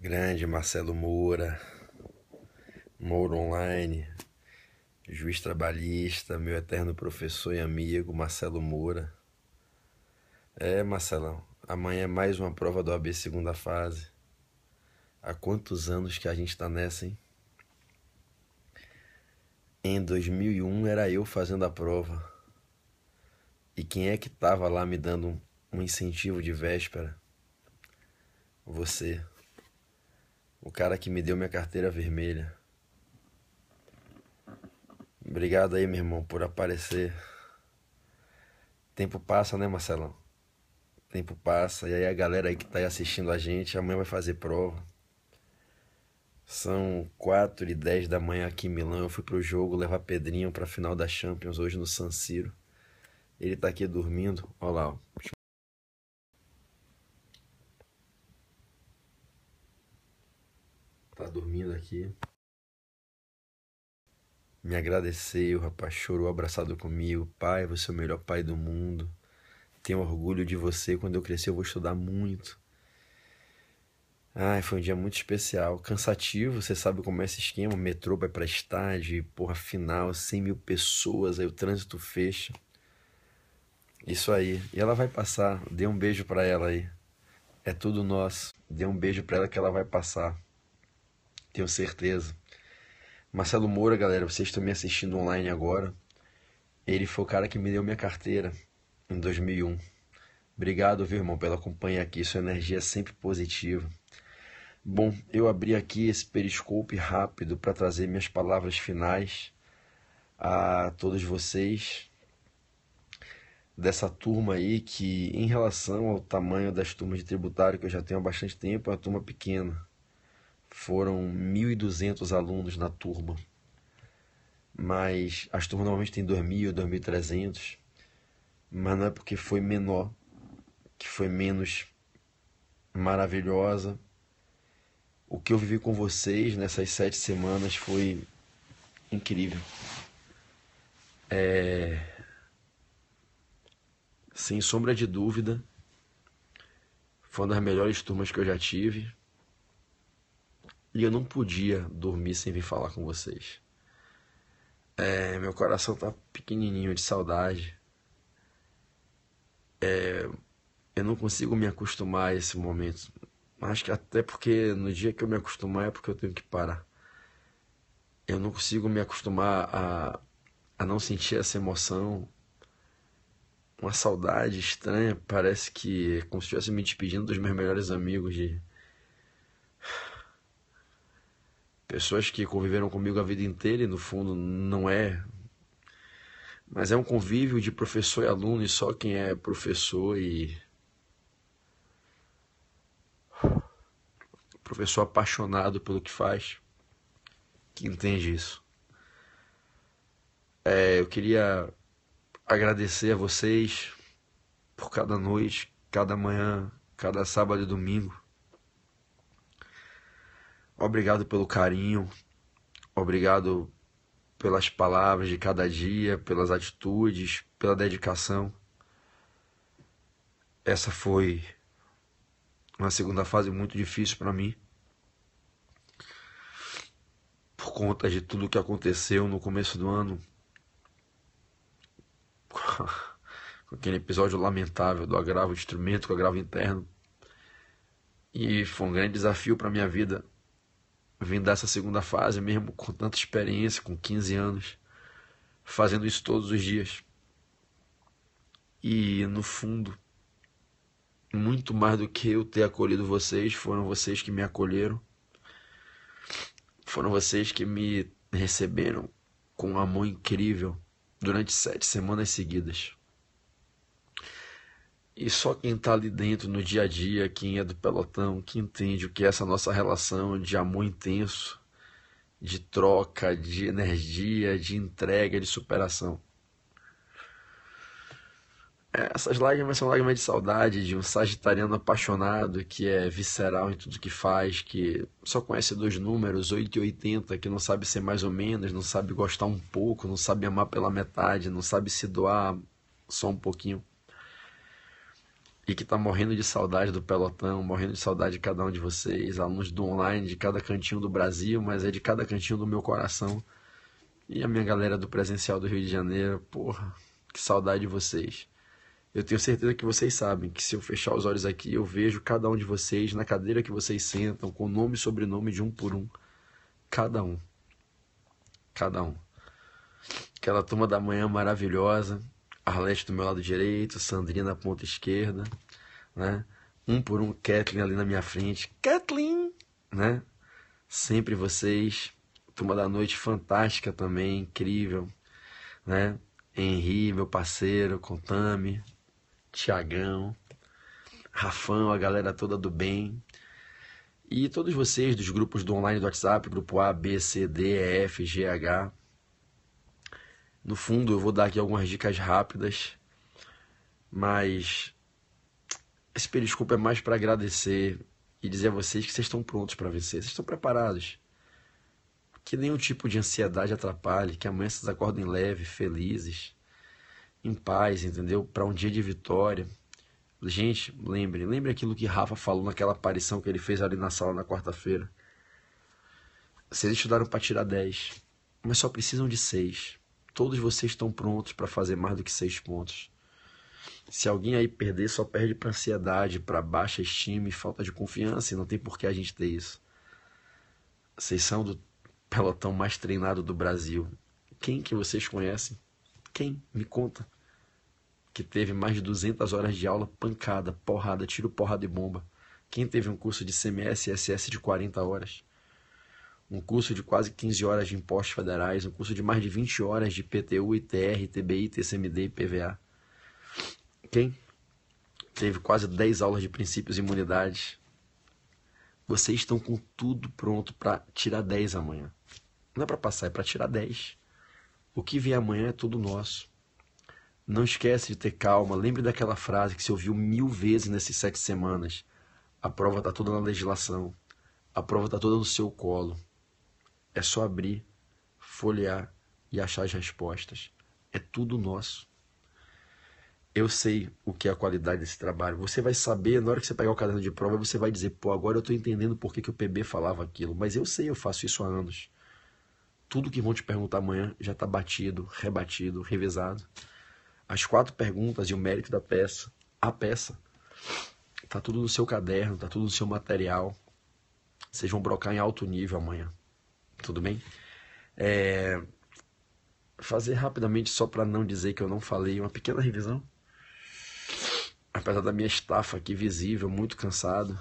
Grande Marcelo Moura, Moura Online, juiz trabalhista, meu eterno professor e amigo Marcelo Moura. Marcelão, amanhã é mais uma prova do OAB segunda fase. Há quantos anos que a gente tá nessa, hein? Em 2001 era eu fazendo a prova. E quem é que tava lá me dando um incentivo de véspera? Você. O cara que me deu minha carteira vermelha. Obrigado aí, meu irmão, por aparecer. Tempo passa, né, Marcelão? Tempo passa, e aí a galera aí que tá aí assistindo a gente, amanhã vai fazer prova. São 4h10 da manhã aqui em Milão. Eu fui pro jogo levar Pedrinho pra final da Champions hoje no San Siro. Ele tá aqui dormindo, olha lá, ó. Tá dormindo aqui. Me agradeceu, rapaz, chorou abraçado comigo. Pai, você é o melhor pai do mundo. Tenho orgulho de você. Quando eu crescer eu vou estudar muito. Ai, foi um dia muito especial. Cansativo, você sabe como é esse esquema. Metrô vai pra estádio, porra, final, 100 mil pessoas, aí o trânsito fecha. Isso aí. E ela vai passar. Dê um beijo pra ela aí. É tudo nosso. Dê um beijo pra ela que ela vai passar. Tenho certeza. Marcelo Moura, galera, vocês estão me assistindo online agora. Ele foi o cara que me deu minha carteira em 2001. Obrigado, viu, irmão, pela companhia aqui. Sua energia é sempre positiva. Bom, eu abri aqui esse periscope rápido para trazer minhas palavras finais a todos vocês dessa turma aí que, em relação ao tamanho das turmas de tributário que eu já tenho há bastante tempo, é uma turma pequena. Foram 1.200 alunos na turma, mas as turmas normalmente têm 2.000, 2.300, mas não é porque foi menor que foi menos maravilhosa. O que eu vivi com vocês nessas 7 semanas foi incrível. Sem sombra de dúvida, foi uma das melhores turmas que eu já tive. E eu não podia dormir sem vir falar com vocês. Meu coração tá pequenininho de saudade. Eu não consigo me acostumar a esse momento. Acho que até porque no dia que eu me acostumar é porque eu tenho que parar. Eu não consigo me acostumar a não sentir essa emoção. Uma saudade estranha. Parece que é como se estivesse me despedindo dos meus melhores amigos, de pessoas que conviveram comigo a vida inteira e no fundo não é. Mas é um convívio de professor e aluno, e só quem é professor e professor apaixonado pelo que faz, que entende isso. Eu queria agradecer a vocês por cada noite, cada manhã, cada sábado e domingo. Obrigado pelo carinho, obrigado pelas palavras de cada dia, pelas atitudes, pela dedicação. Essa foi uma segunda fase muito difícil para mim, por conta de tudo que aconteceu no começo do ano, com aquele episódio lamentável do agravo de instrumento, com o agravo interno. E foi um grande desafio para minha vida vir dessa segunda fase, mesmo com tanta experiência, com 15 anos, fazendo isso todos os dias. E no fundo, muito mais do que eu ter acolhido vocês, foram vocês que me acolheram. Foram vocês que me receberam com um amor incrível durante 7 semanas seguidas. E só quem tá ali dentro no dia a dia, quem é do pelotão, que entende o que é essa nossa relação de amor intenso, de troca, de energia, de entrega, de superação. Essas lágrimas são lágrimas de saudade de um sagitariano apaixonado que é visceral em tudo que faz, que só conhece 2 números, 8 e 80, que não sabe ser mais ou menos, não sabe gostar um pouco, não sabe amar pela metade, não sabe se doar só um pouquinho. e que está morrendo de saudade do pelotão, morrendo de saudade de cada um de vocês, alunos do online, de cada cantinho do Brasil, mas é de cada cantinho do meu coração. E a minha galera do presencial do Rio de Janeiro, porra, que saudade de vocês. Eu tenho certeza que vocês sabem que se eu fechar os olhos aqui, eu vejo cada um de vocês na cadeira que vocês sentam, com nome e sobrenome de um por um. Cada um. Cada um. Aquela turma da manhã maravilhosa, Arlete do meu lado direito, Sandrina na ponta esquerda, né? Um por um, Kathleen ali na minha frente. Kathleen! Né? Sempre vocês. Turma da noite fantástica também, incrível, né? Henri, meu parceiro, Contami, Tiagão, Rafão, a galera toda do bem. E todos vocês dos grupos do online do WhatsApp, grupo A, B, C, D, E, F, G, H. No fundo, eu vou dar aqui algumas dicas rápidas, mas esse periscopo é mais para agradecer e dizer a vocês que vocês estão prontos para vencer, vocês estão preparados. Que nenhum tipo de ansiedade atrapalhe, que amanhã vocês acordem leve, felizes, em paz, entendeu? Para um dia de vitória. Gente, lembre aquilo que Rafa falou naquela aparição que ele fez ali na sala na quarta-feira. Vocês estudaram para tirar 10, mas só precisam de 6. Todos vocês estão prontos para fazer mais do que 6 pontos. Se alguém aí perder, só perde para ansiedade, para baixa estima e falta de confiança, e não tem por que a gente ter isso. Vocês são do pelotão mais treinado do Brasil. Quem que vocês conhecem? Quem? Me conta. Que teve mais de 200 horas de aula, pancada, porrada, tiro, porrada e bomba. Quem teve um curso de CMS e SS de 40 horas? Um curso de quase 15 horas de impostos federais, um curso de mais de 20 horas de IPTU, ITR, ITBI, TCMD e PVA. Quem teve quase 10 aulas de princípios e imunidades? Vocês estão com tudo pronto para tirar 10 amanhã. Não é para passar, é para tirar 10. O que vier amanhã é tudo nosso. Não esquece de ter calma. Lembre daquela frase que você ouviu 1000 vezes nessas 7 semanas. A prova está toda na legislação. A prova está toda no seu colo. É só abrir, folhear e achar as respostas. É tudo nosso. Eu sei o que é a qualidade desse trabalho. Você vai saber, na hora que você pegar o caderno de prova, você vai dizer, pô, agora eu estou entendendo por que o PB falava aquilo. Mas eu sei, eu faço isso há anos. Tudo que vão te perguntar amanhã já está batido, rebatido, revisado. As 4 perguntas e o mérito da peça, a peça, está tudo no seu caderno, está tudo no seu material. Vocês vão brocar em alto nível amanhã. Tudo bem? Fazer rapidamente, só para não dizer que eu não falei, uma pequena revisão. Apesar da minha estafa aqui visível, muito cansado.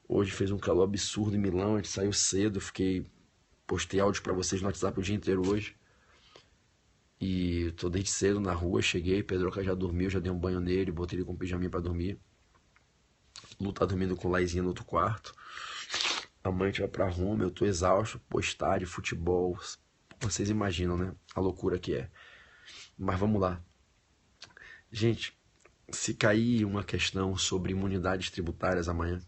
Hoje fez um calor absurdo em Milão, a gente saiu cedo, postei áudio para vocês no WhatsApp o dia inteiro hoje. E tô desde cedo na rua, cheguei, Pedroca já dormiu, já dei um banho nele, botei ele com pijaminha para dormir. Lu tá dormindo com o Laizinha no outro quarto. Amanhã a gente vai pra Roma, eu tô exausto, estádio, futebol. Vocês imaginam, né? A loucura que é. Mas vamos lá. Gente, se cair uma questão sobre imunidades tributárias amanhã,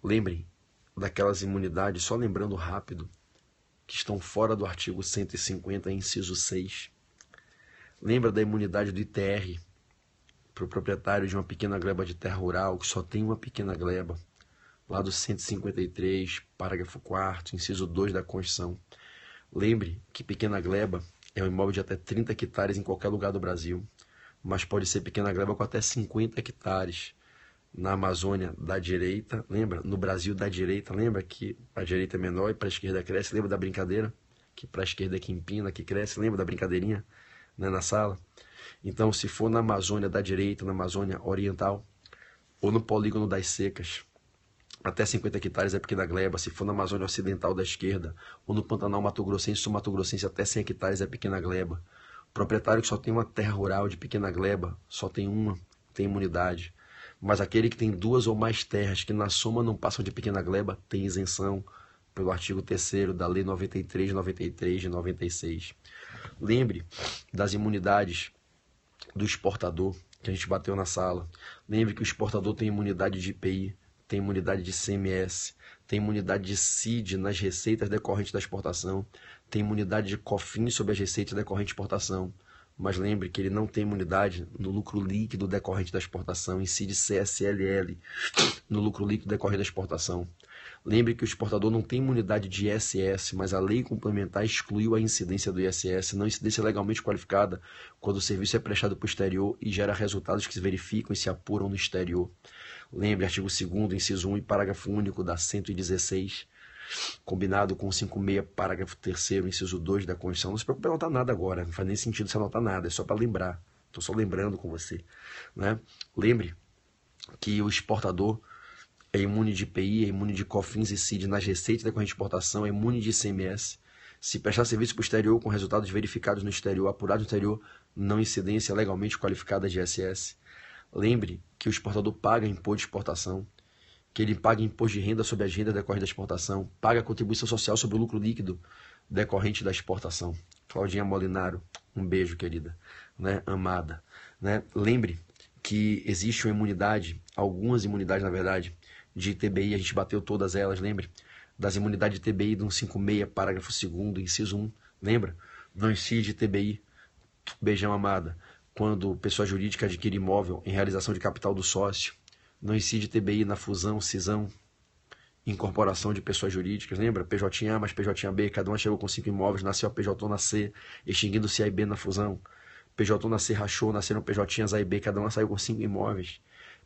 lembrem daquelas imunidades, só lembrando rápido, que estão fora do artigo 150, inciso 6. Lembra da imunidade do ITR para o proprietário de uma pequena gleba de terra rural, que só tem uma pequena gleba, lá do 153, parágrafo 4º, inciso 2 da Constituição. Lembre que pequena gleba é um imóvel de até 30 hectares em qualquer lugar do Brasil, mas pode ser pequena gleba com até 50 hectares. Na Amazônia da direita, lembra? No Brasil da direita, lembra que a direita é menor e para a esquerda cresce? Lembra da brincadeira? Que para a esquerda é que empina, que cresce? Lembra da brincadeirinha, né, na sala? Então, se for na Amazônia da direita, na Amazônia oriental, ou no polígono das secas, até 50 hectares é pequena gleba. Se for na Amazônia ocidental da esquerda, ou no Pantanal Mato Grossense, sul Mato Grossense, até 100 hectares é pequena gleba. Proprietário que só tem uma terra rural de pequena gleba, só tem uma, tem imunidade. Mas aquele que tem 2 ou mais terras que na soma não passam de pequena gleba, tem isenção pelo artigo 3º da Lei 93/93 de 96. Lembre das imunidades do exportador, que a gente bateu na sala. Lembre que o exportador tem imunidade de IPI, tem imunidade de CMS, tem imunidade de CID nas receitas decorrentes da exportação, tem imunidade de COFINS sobre as receitas decorrentes de exportação. mas lembre que ele não tem imunidade no lucro líquido decorrente da exportação, incide CSLL no lucro líquido decorrente da exportação. Lembre que o exportador não tem imunidade de ISS, mas a lei complementar excluiu a incidência do ISS, não incidência legalmente qualificada, quando o serviço é prestado para o exterior e gera resultados que se verificam e se apuram no exterior. Lembre, artigo 2º, inciso 1 e parágrafo único da 116, combinado com o 56, parágrafo 3º, inciso 2 da Constituição. Não se preocupe em anotar nada agora, não faz nem sentido você anotar nada, é só para lembrar. Estou só lembrando com você, né? Lembre que o exportador é imune de IPI, é imune de COFINS e CID nas receitas decorrentes de exportação, é imune de ICMS. Se prestar serviço para o exterior com resultados verificados no exterior, apurados no exterior, não incidência legalmente qualificada de ISS. Lembre que o exportador paga imposto de exportação, que ele paga imposto de renda sobre as rendas decorrentes da exportação, paga contribuição social sobre o lucro líquido decorrente da exportação. Claudinha Molinaro, um beijo, querida, né? Amada. Né? Lembre que existe uma imunidade, algumas imunidades, na verdade, de TBI, a gente bateu todas elas, lembre? Das imunidades de TBI do 156, parágrafo 2º, inciso 1, lembra? Não incide TBI, beijão amada, quando pessoa jurídica adquire imóvel em realização de capital do sócio. Não incide TBI na fusão, cisão, incorporação de pessoas jurídicas, lembra? PJA mais PJB, cada uma chegou com 5 imóveis, nasceu a PJ na C, extinguindo-se A e B na fusão. PJ na C rachou, nasceram PJ A e B, cada uma saiu com 5 imóveis.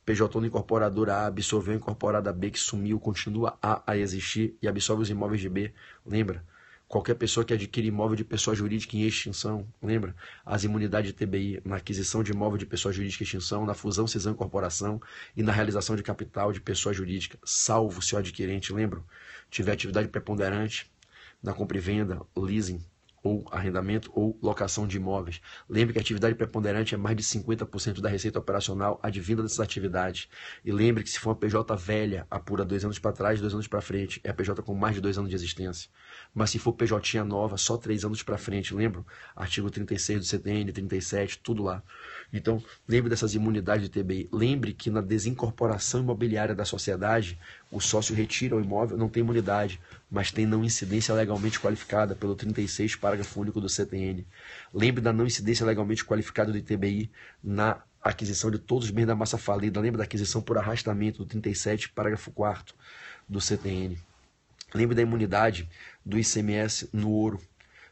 PJ na incorporadora A absorveu a incorporada B que sumiu, continua A existir e absorve os imóveis de B, lembra? Qualquer pessoa que adquire imóvel de pessoa jurídica em extinção, lembra? As imunidades de TBI na aquisição de imóvel de pessoa jurídica em extinção, na fusão, cisão e incorporação e na realização de capital de pessoa jurídica, salvo se o adquirente, lembra? Tiver atividade preponderante na compra e venda, leasing, ou arrendamento ou locação de imóveis. Lembre que a atividade preponderante é mais de 50% da receita operacional advinda dessas atividades. E lembre que se for uma PJ velha, apura 2 anos para trás, 2 anos para frente. É a PJ com mais de 2 anos de existência. Mas se for PJ nova, só 3 anos para frente. Lembra? Artigo 36 do CTN, 37, tudo lá. Então, lembre dessas imunidades de TBI. Lembre que na desincorporação imobiliária da sociedade, o sócio retira o imóvel, não tem imunidade, mas tem não incidência legalmente qualificada pelo 36, parágrafo único do CTN. Lembre da não incidência legalmente qualificada do ITBI na aquisição de todos os bens da massa falida. Lembre da aquisição por arrastamento do 37, parágrafo 4º do CTN. Lembre da imunidade do ICMS no ouro.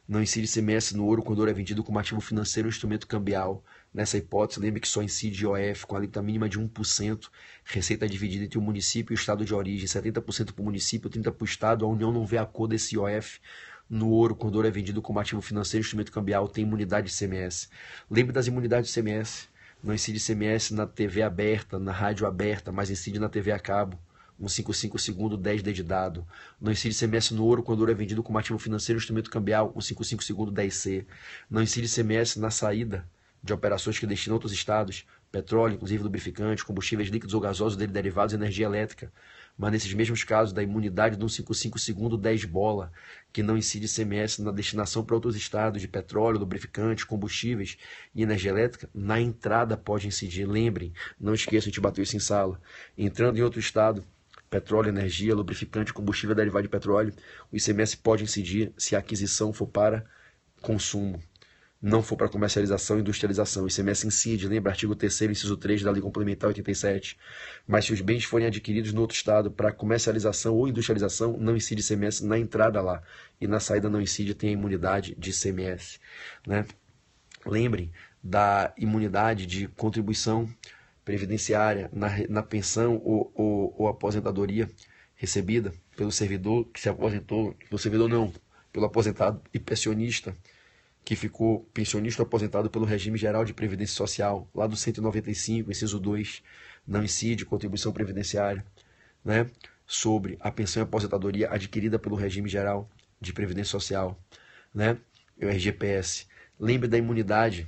Não incide ICMS no ouro quando o ouro é vendido como ativo financeiro ou instrumento cambial. Nessa hipótese, lembre que só incide IOF com a alíquota mínima de 1%, receita dividida entre o município e o estado de origem, 70% para o município, 30% para o estado. A União não vê a cor desse IOF no ouro quando o ouro é vendido como ativo financeiro ou instrumento cambial, tem imunidade de ICMS. Lembre das imunidades de ICMS. Não incide ICMS na TV aberta, na rádio aberta, mas incide na TV a cabo. 155 segundo 10 D de dado. Não incide ICMS no ouro quando o ouro é vendido como ativo financeiro ou instrumento cambial. 155 segundo 10C. Não incide ICMS na saída de operações que destinam a outros estados, petróleo, inclusive lubrificante, combustíveis líquidos ou gasosos dele derivados e energia elétrica. Mas nesses mesmos casos da imunidade do 155 segundo 10 bola, que não incide ICMS na destinação para outros estados de petróleo, lubrificante, combustíveis e energia elétrica, na entrada pode incidir. Lembrem, não esqueçam, a gente bateu isso em sala. Entrando em outro estado, petróleo, energia, lubrificante, combustível derivado de petróleo, o ICMS pode incidir se a aquisição for para consumo, não for para comercialização e industrialização. O ICMS incide, lembra, artigo 3º, inciso 3 da Lei Complementar 87. Mas se os bens forem adquiridos no outro estado para comercialização ou industrialização, não incide ICMS na entrada lá. E na saída não incide, tem a imunidade de ICMS. Né? Lembrem da imunidade de contribuição previdenciária na pensão ou aposentadoria recebida pelo servidor que se aposentou, pelo servidor não, pelo aposentado e pensionista que ficou pensionista ou aposentado pelo regime geral de previdência social, lá do 195, inciso 2, não incide contribuição previdenciária, né, sobre a pensão e aposentadoria adquirida pelo regime geral de previdência social, né, o RGPS. Lembre da imunidade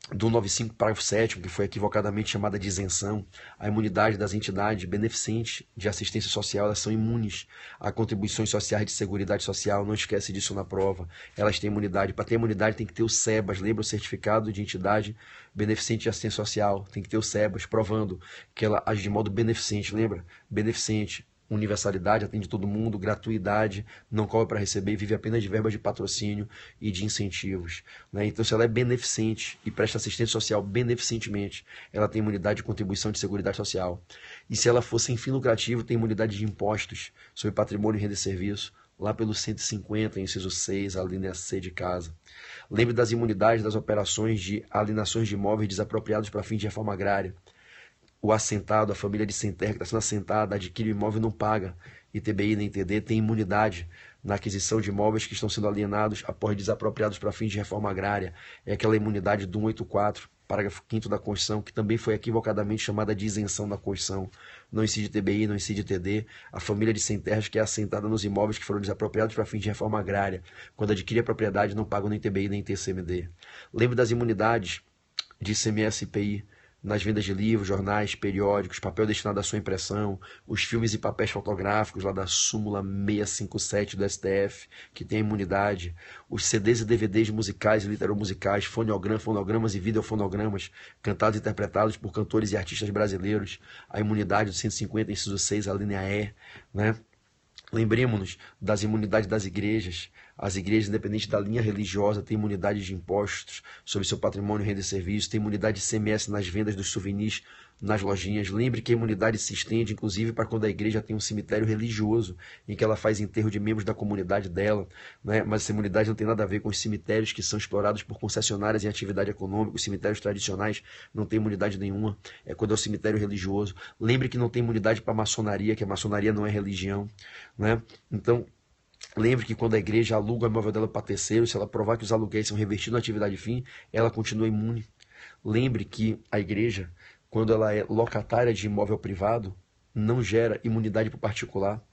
do 95, parágrafo 7º, que foi equivocadamente chamada de isenção. A imunidade das entidades beneficentes de assistência social, elas são imunes a contribuições sociais de seguridade social, não esquece disso na prova. Elas têm imunidade. Para ter imunidade tem que ter o SEBAS, lembra? O certificado de entidade beneficente de assistência social, tem que ter o SEBAS, provando que ela age de modo beneficente, lembra? Beneficente. universalidade, atende todo mundo, gratuidade, não cobra para receber, vive apenas de verbas de patrocínio e de incentivos, né? Então, se ela é beneficente e presta assistência social beneficentemente, ela tem imunidade de contribuição de seguridade social. E se ela for sem fim lucrativo, tem imunidade de impostos sobre patrimônio, renda e serviço, lá pelo 150, inciso 6, a linha C de casa. Lembre das imunidades das operações de alienações de imóveis desapropriados para fins de reforma agrária. O assentado, a família de sem terra que está sendo assentada, adquire o imóvel e não paga ITBI nem ITD, tem imunidade na aquisição de imóveis que estão sendo alienados após desapropriados para fins de reforma agrária. É aquela imunidade do 184, parágrafo 5º da Constituição, que também foi equivocadamente chamada de isenção da Constituição. Não incide ITBI, não incide ITD. A família de sem terras que é assentada nos imóveis que foram desapropriados para fins de reforma agrária, quando adquire a propriedade, não paga nem ITBI nem TCMD. Lembre das imunidades de ICMS e IPI nas vendas de livros, jornais, periódicos, papel destinado à sua impressão, os filmes e papéis fotográficos lá da súmula 657 do STF, que tem a imunidade, os CDs e DVDs musicais e literomusicais, fonogramas e videofonogramas, cantados e interpretados por cantores e artistas brasileiros, a imunidade do 150, inciso 6, a linha E, né? Lembremos-nos das imunidades das igrejas. As igrejas, independente da linha religiosa, têm imunidade de impostos sobre seu patrimônio, renda e serviço, têm imunidade de ICMS nas vendas dos souvenirs nas lojinhas. Lembre que a imunidade se estende, inclusive, para quando a igreja tem um cemitério religioso, em que ela faz enterro de membros da comunidade dela, né? Mas essa imunidade não tem nada a ver com os cemitérios que são explorados por concessionárias em atividade econômica. Os cemitérios tradicionais não têm imunidade nenhuma, é quando é o cemitério religioso. Lembre que não tem imunidade para a maçonaria, que a maçonaria não é religião, né? Então, lembre que quando a igreja aluga o imóvel dela para terceiros, se ela provar que os aluguéis são revertidos na atividade fim, ela continua imune. Lembre que a igreja, quando ela é locatária de imóvel privado, não gera imunidade para o particular.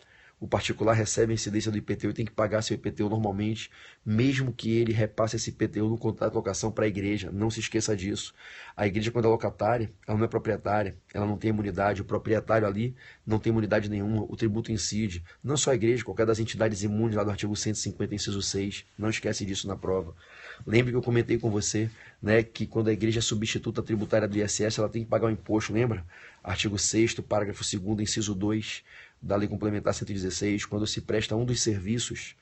O particular recebe a incidência do IPTU e tem que pagar seu IPTU normalmente, mesmo que ele repasse esse IPTU no contrato de locação para a igreja. Não se esqueça disso. A igreja, quando é locatária, ela não é proprietária, ela não tem imunidade. O proprietário ali não tem imunidade nenhuma, o tributo incide. Não só a igreja, qualquer das entidades imunes lá do artigo 150, inciso 6. Não esquece disso na prova. Lembre que eu comentei com você, né, que quando a igreja é substituta tributária do ISS, ela tem que pagar o imposto, lembra? Artigo 6º, parágrafo 2º, inciso 2 da Lei Complementar 116, quando se presta um dos serviços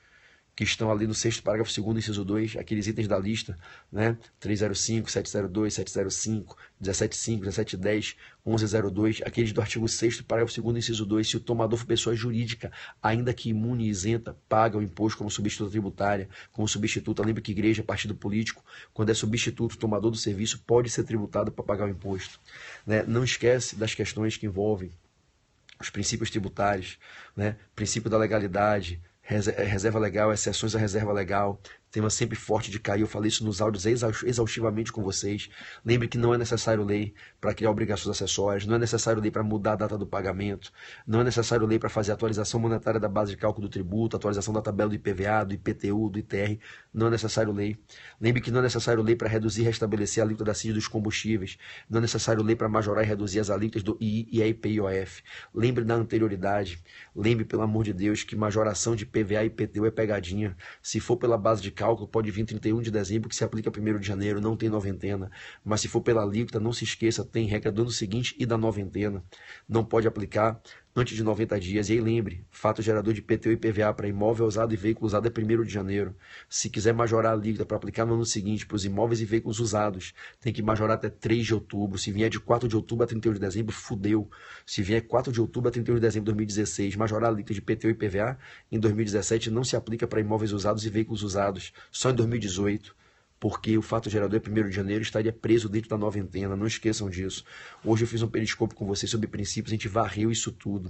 que estão ali no 6º parágrafo 2º, inciso 2, aqueles itens da lista, né? 305, 702, 705, 175, 1710, 1102, aqueles do artigo 6º parágrafo 2º, inciso 2, se o tomador for pessoa jurídica, ainda que imune e isenta, paga o imposto como substituta tributária, como substituta. Lembre que igreja, partido político, quando é substituto, tomador do serviço, pode ser tributado para pagar o imposto, né? Não esquece das questões que envolvem os princípios tributários, né? Princípio da legalidade, reserva legal, exceções à reserva legal, tema sempre forte de cair. Eu falei isso nos áudios exaustivamente com vocês. Lembre que não é necessário lei para criar obrigações acessórias, não é necessário lei para mudar a data do pagamento, não é necessário lei para fazer a atualização monetária da base de cálculo do tributo, atualização da tabela do IPVA, do IPTU, do ITR, não é necessário lei. Lembre que não é necessário lei para reduzir e restabelecer a alíquota da CID dos combustíveis, não é necessário lei para majorar e reduzir as alíquotas do II e IPI-OF. Lembre da anterioridade, lembre, pelo amor de Deus, que majoração de PVA e IPTU é pegadinha. Se for pela base de cálculo, pode vir 31 de dezembro, que se aplica 1º de janeiro, não tem noventena. Mas se for pela alíquota, não se esqueça, tem regra do ano seguinte e da noventena. Não pode aplicar antes de 90 dias. E aí lembre, fato gerador de IPTU e IPVA para imóvel usado e veículo usado é 1º de janeiro. Se quiser majorar a alíquota para aplicar no ano seguinte para os imóveis e veículos usados, tem que majorar até 3 de outubro. Se vier de 4 de outubro a 31 de dezembro, fudeu. Se vier 4 de outubro a 31 de dezembro de 2016, majorar a alíquota de IPTU e IPVA em 2017 não se aplica para imóveis usados e veículos usados, só em 2018. Porque o fato gerador é 1º de janeiro, estaria preso dentro da noventena. Não esqueçam disso. Hoje eu fiz um periscópio com vocês sobre princípios, a gente varreu isso tudo.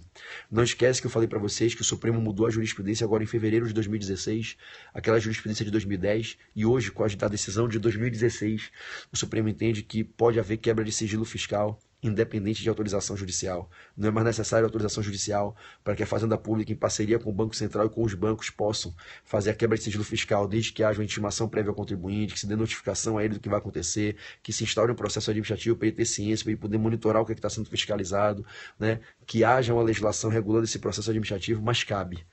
Não esquece que eu falei para vocês que o Supremo mudou a jurisprudência agora em fevereiro de 2016, aquela jurisprudência de 2010, e hoje, com a decisão de 2016, o Supremo entende que pode haver quebra de sigilo fiscal, independente de autorização judicial. Não é mais necessária autorização judicial para que a Fazenda Pública, em parceria com o Banco Central e com os bancos, possam fazer a quebra de sigilo fiscal, desde que haja uma intimação prévia ao contribuinte, que se dê notificação a ele do que vai acontecer, que se instaure um processo administrativo para ele ter ciência, para ele poder monitorar o que está sendo fiscalizado, né? Que haja uma legislação regulando esse processo administrativo, mas cabe.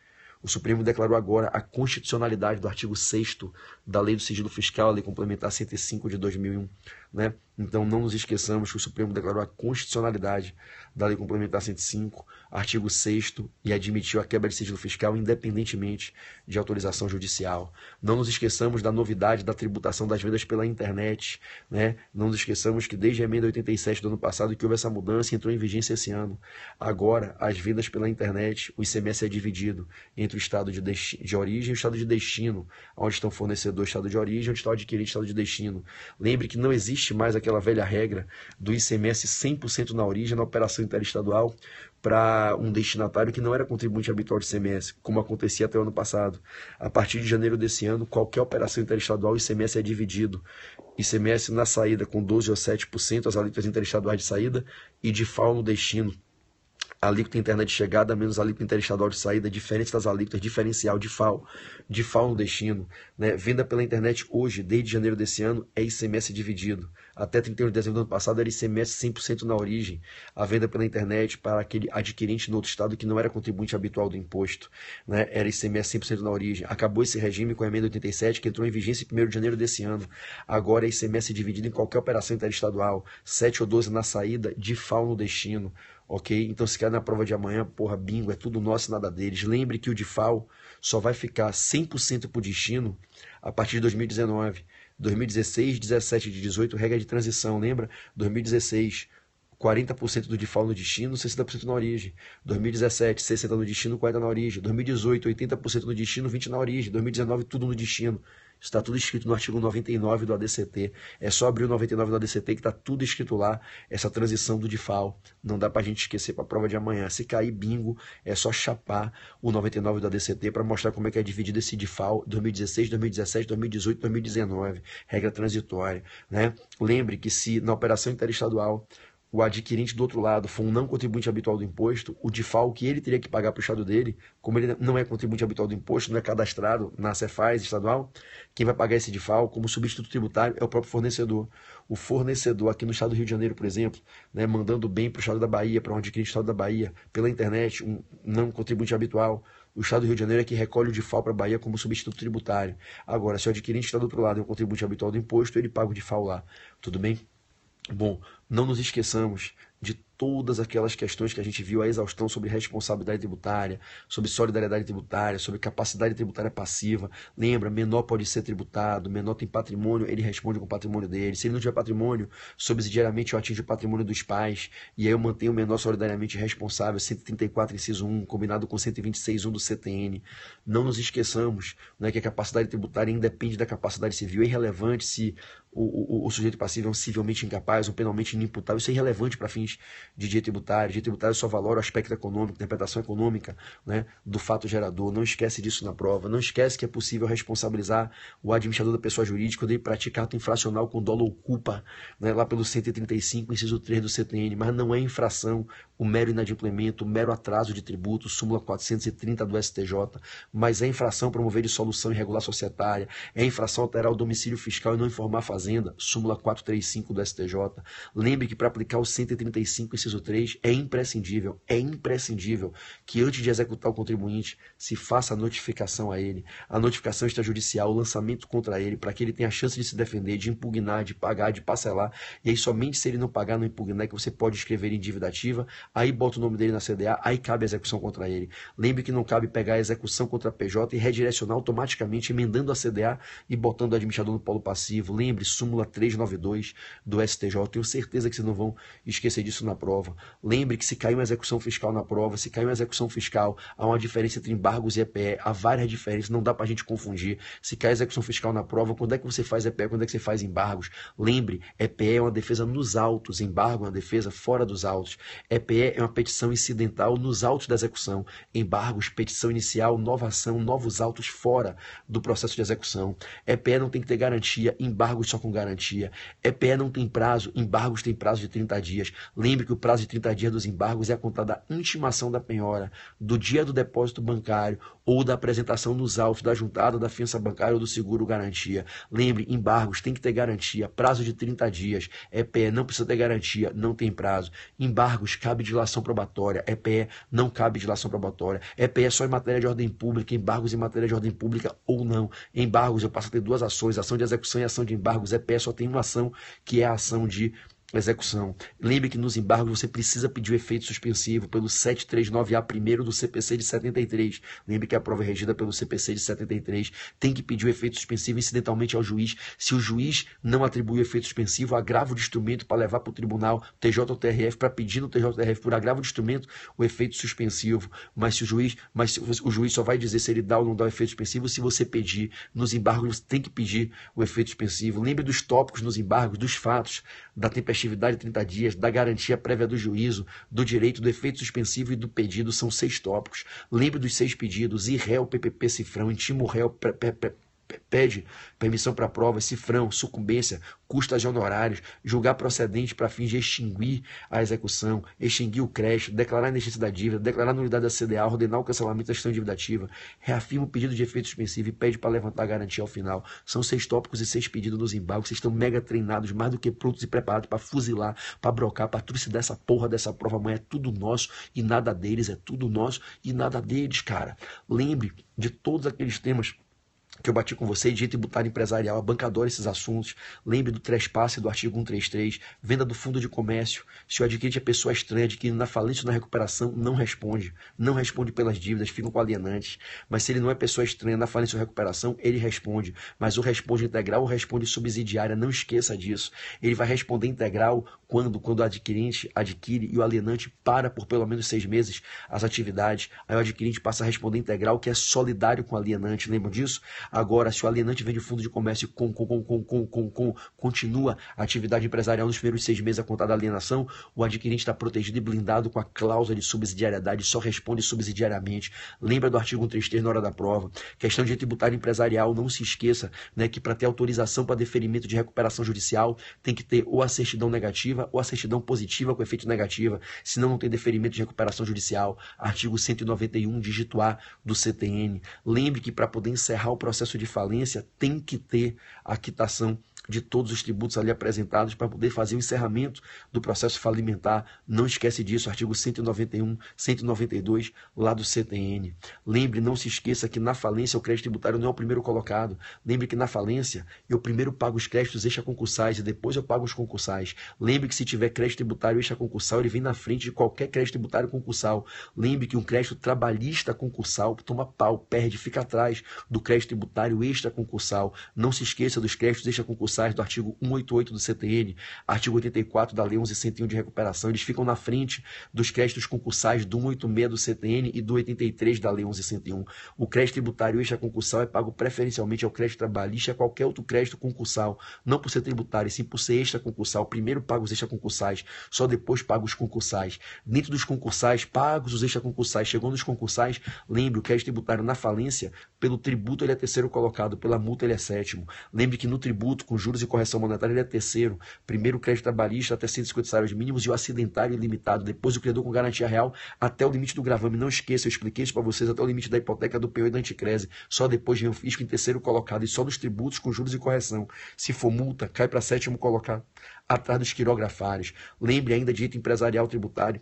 O Supremo declarou agora a constitucionalidade do artigo 6º da Lei do Sigilo Fiscal, a Lei Complementar 105 de 2001. né? Então não nos esqueçamos que o Supremo declarou a constitucionalidade da Lei Complementar 105, artigo 6º, e admitiu a quebra de sigilo fiscal independentemente de autorização judicial. Não nos esqueçamos da novidade da tributação das vendas pela internet, né? Não nos esqueçamos que desde a emenda 87 do ano passado que houve essa mudança e entrou em vigência esse ano. Agora, as vendas pela internet, o ICMS é dividido entre o estado de origem e o estado de destino, onde estão o fornecedor, estado de origem, onde está o adquirente, estado de destino. Lembre que não existe mais aquela velha regra do ICMS 100% na origem, na operação interestadual, para um destinatário que não era contribuinte habitual de ICMS, como acontecia até o ano passado. A partir de janeiro desse ano, qualquer operação interestadual, o ICMS é dividido. ICMS na saída com 12 ou 7%, as alíquotas interestaduais de saída, e de FAO no destino. A alíquota interna de chegada menos a alíquota interestadual de saída, diferente das alíquotas diferencial de FAO no destino. Né? Venda pela internet hoje, desde janeiro desse ano, é ICMS dividido. Até 31 de dezembro do ano passado era ICMS 100% na origem. A venda pela internet para aquele adquirente no outro estado que não era contribuinte habitual do imposto, né? Era ICMS 100% na origem. Acabou esse regime com a emenda 87, que entrou em vigência em 1º de janeiro desse ano. Agora é ICMS dividido em qualquer operação interestadual, 7 ou 12 na saída, de FAO no destino. Ok? Então, se quer na prova de amanhã, porra, bingo, é tudo nosso e nada deles. Lembre que o DIFAL só vai ficar 100% para o destino a partir de 2019. 2016, 17 e 18, regra de transição, lembra? 2016, 40% do DIFAL no destino, 60% na origem. 2017, 60% no destino, 40% na origem. 2018, 80% no destino, 20% na origem. 2019, tudo no destino. Está tudo escrito no artigo 99 do ADCT. É só abrir o 99 do ADCT que está tudo escrito lá, essa transição do DIFAL. Não dá para a gente esquecer para a prova de amanhã. Se cair bingo, é só chapar o 99 do ADCT para mostrar como é que é dividido esse DIFAL 2016, 2017, 2018, 2019. Regra transitória. Né? Lembre que se na operação interestadual o adquirente do outro lado for um não contribuinte habitual do imposto, o DIFAL que ele teria que pagar para o estado dele, como ele não é contribuinte habitual do imposto, não é cadastrado na Cefaz estadual, quem vai pagar esse DIFAL como substituto tributário é o próprio fornecedor. O fornecedor aqui no estado do Rio de Janeiro, por exemplo, né, mandando bem para o estado da Bahia, para um adquirente do estado da Bahia, pela internet, um não contribuinte habitual, o estado do Rio de Janeiro é que recolhe o DIFAL para a Bahia como substituto tributário. Agora, se o adquirente está do outro lado é um contribuinte habitual do imposto, ele paga o DIFAL lá. Tudo bem? Bom, não nos esqueçamos de todas aquelas questões que a gente viu a exaustão sobre responsabilidade tributária, sobre solidariedade tributária, sobre capacidade tributária passiva. Lembra, menor pode ser tributado, menor tem patrimônio, ele responde com o patrimônio dele. Se ele não tiver patrimônio, subsidiariamente eu atingo o patrimônio dos pais, e aí eu mantenho o menor solidariamente responsável, 134, inciso 1, combinado com 126.1 do CTN. Não nos esqueçamos, né, que a capacidade tributária independe da capacidade civil. É irrelevante se o sujeito passivo é um civilmente incapaz, um penalmente inimputável. Isso é irrelevante para fins de direito tributário. Direito tributário só valora o aspecto econômico, interpretação econômica, né, do fato gerador. Não esquece disso na prova. Não esquece que é possível responsabilizar o administrador da pessoa jurídica quando ele pratica ato infracional com dolo ou culpa, né, lá pelo 135, inciso 3 do CTN. Mas não é infração o mero inadimplemento, o mero atraso de tributo, súmula 430 do STJ, mas é infração promover dissolução irregular societária, é infração alterar o domicílio fiscal e não informar a Fazenda, súmula 435 do STJ. Lembre que para aplicar o 135, inciso 3, é imprescindível que antes de executar o contribuinte se faça a notificação a ele, a notificação extrajudicial, o lançamento contra ele, para que ele tenha a chance de se defender, de impugnar, de pagar, de parcelar, e aí somente se ele não pagar, não impugnar, é que você pode escrever em dívida ativa, aí bota o nome dele na CDA, aí cabe a execução contra ele. Lembre que não cabe pegar a execução contra a PJ e redirecionar automaticamente, emendando a CDA e botando o administrador no polo passivo. Lembre, súmula 392 do STJ. Tenho certeza que vocês não vão esquecer disso na prova. Lembre que se cair uma execução fiscal na prova, se cair uma execução fiscal, há uma diferença entre embargos e EPE, há várias diferenças, não dá pra gente confundir. Se cair execução fiscal na prova, quando é que você faz EPE, quando é que você faz embargos? Lembre, EPE é uma defesa nos autos, embargo é uma defesa fora dos autos. EPE é uma petição incidental nos autos da execução. Embargos, petição inicial, nova ação, novos autos fora do processo de execução. EPE não tem que ter garantia, embargos só com garantia. EPE não tem prazo, embargos tem prazo de 30 dias. Lembre que o prazo de 30 dias dos embargos é a conta da intimação da penhora, do dia do depósito bancário ou da apresentação nos autos da juntada, da fiança bancária ou do seguro garantia. Lembre, embargos tem que ter garantia, prazo de 30 dias. EPE não precisa ter garantia, não tem prazo. Embargos cabe dilação probatória, EPE não cabe dilação probatória, EPE é só em matéria de ordem pública, embargos em matéria de ordem pública ou não. Embargos eu passo a ter duas ações, ação de execução e ação de embargos embargos é pé, só tem uma ação, que é a ação de execução. Lembre que nos embargos você precisa pedir o efeito suspensivo pelo 739A primeiro do CPC de 73. Lembre que a prova é regida pelo CPC de 73. Tem que pedir o efeito suspensivo incidentalmente ao juiz. Se o juiz não atribui o efeito suspensivo, agravo de instrumento para levar para o tribunal TJ ou TRF para pedir no TJRF por agravo de instrumento o efeito suspensivo. Mas o juiz só vai dizer se ele dá ou não dá o efeito suspensivo se você pedir. Nos embargos você tem que pedir o efeito suspensivo. Lembre dos tópicos nos embargos, dos fatos, da tempestade de 30 dias, da garantia prévia do juízo, do direito, do efeito suspensivo e do pedido. São 6 tópicos. Lembre dos 6 pedidos: e réu, PPP, cifrão, intimo réu, pede permissão para prova, cifrão, sucumbência, custas de honorários, julgar procedente para fins de extinguir a execução, extinguir o crédito, declarar a inexistência da dívida, declarar a nulidade da CDA, ordenar o cancelamento da gestão dívida, reafirma o pedido de efeito suspensivo e pede para levantar a garantia ao final. São 6 tópicos e 6 pedidos nos embargos. Vocês estão mega treinados, mais do que prontos e preparados para fuzilar, para brocar, para trucidar essa porra dessa prova amanhã. É tudo nosso e nada deles, é tudo nosso e nada deles, cara. Lembre de todos aqueles temas que eu bati com você, direito tributário empresarial, a banca adora esses assuntos. Lembre do trespasse do artigo 133, venda do fundo de comércio. Se o adquirente é pessoa estranha, adquirindo na falência ou na recuperação, não responde. Não responde pelas dívidas, ficam com alienantes. Mas se ele não é pessoa estranha na falência ou recuperação, ele responde. Mas ou responde integral ou responde subsidiária, não esqueça disso. Ele vai responder integral quando o adquirente adquire e o alienante para por pelo menos 6 meses as atividades. Aí o adquirente passa a responder integral, que é solidário com o alienante. Lembram disso? Agora, se o alienante vende fundo de comércio e continua a atividade empresarial nos primeiros 6 meses a contar da alienação, o adquirente está protegido e blindado com a cláusula de subsidiariedade, só responde subsidiariamente. Lembra do artigo 133 na hora da prova. Questão de tributário empresarial, não se esqueça, né, que para ter autorização para deferimento de recuperação judicial tem que ter ou a certidão negativa ou a certidão positiva com efeito negativa, senão não tem deferimento de recuperação judicial. Artigo 191, dígito A do CTN. Lembre que para poder encerrar o processo de falência tem que ter a quitação de todos os tributos ali apresentados para poder fazer o encerramento do processo falimentar. Não esquece disso, artigo 191, 192, lá do CTN. Lembre, não se esqueça que na falência o crédito tributário não é o primeiro colocado. Lembre que na falência eu primeiro pago os créditos extraconcursais e depois eu pago os concursais. Lembre que se tiver crédito tributário extraconcursal, ele vem na frente de qualquer crédito tributário concursal. Lembre que um crédito trabalhista concursal toma pau, perde, fica atrás do crédito tributário extraconcursal. Não se esqueça dos créditos extraconcursais do artigo 188 do CTN, artigo 84 da Lei 11.101 de recuperação. Eles ficam na frente dos créditos concursais do 186 do CTN e do 83 da Lei 11.101. O crédito tributário extraconcursal é pago preferencialmente ao crédito trabalhista e a qualquer outro crédito concursal, não por ser tributário, e sim por ser extraconcursal. Primeiro pago os extraconcursais, só depois pago os concursais. Dentro dos concursais, pagos os extraconcursais. Chegou nos concursais, lembre, o crédito tributário na falência, pelo tributo ele é terceiro colocado, pela multa ele é sétimo. Lembre que no tributo, com juros e correção monetária, ele é terceiro. Primeiro o crédito trabalhista até 150 salários mínimos e o acidentário ilimitado. Depois o credor com garantia real até o limite do gravame. Não esqueça, eu expliquei isso para vocês, até o limite da hipoteca, do PO e da anticrese. Só depois vem o fisco em terceiro colocado e só nos tributos com juros e correção. Se for multa, cai para sétimo colocado, atrás dos quirografários. Lembre ainda de direito empresarial tributário.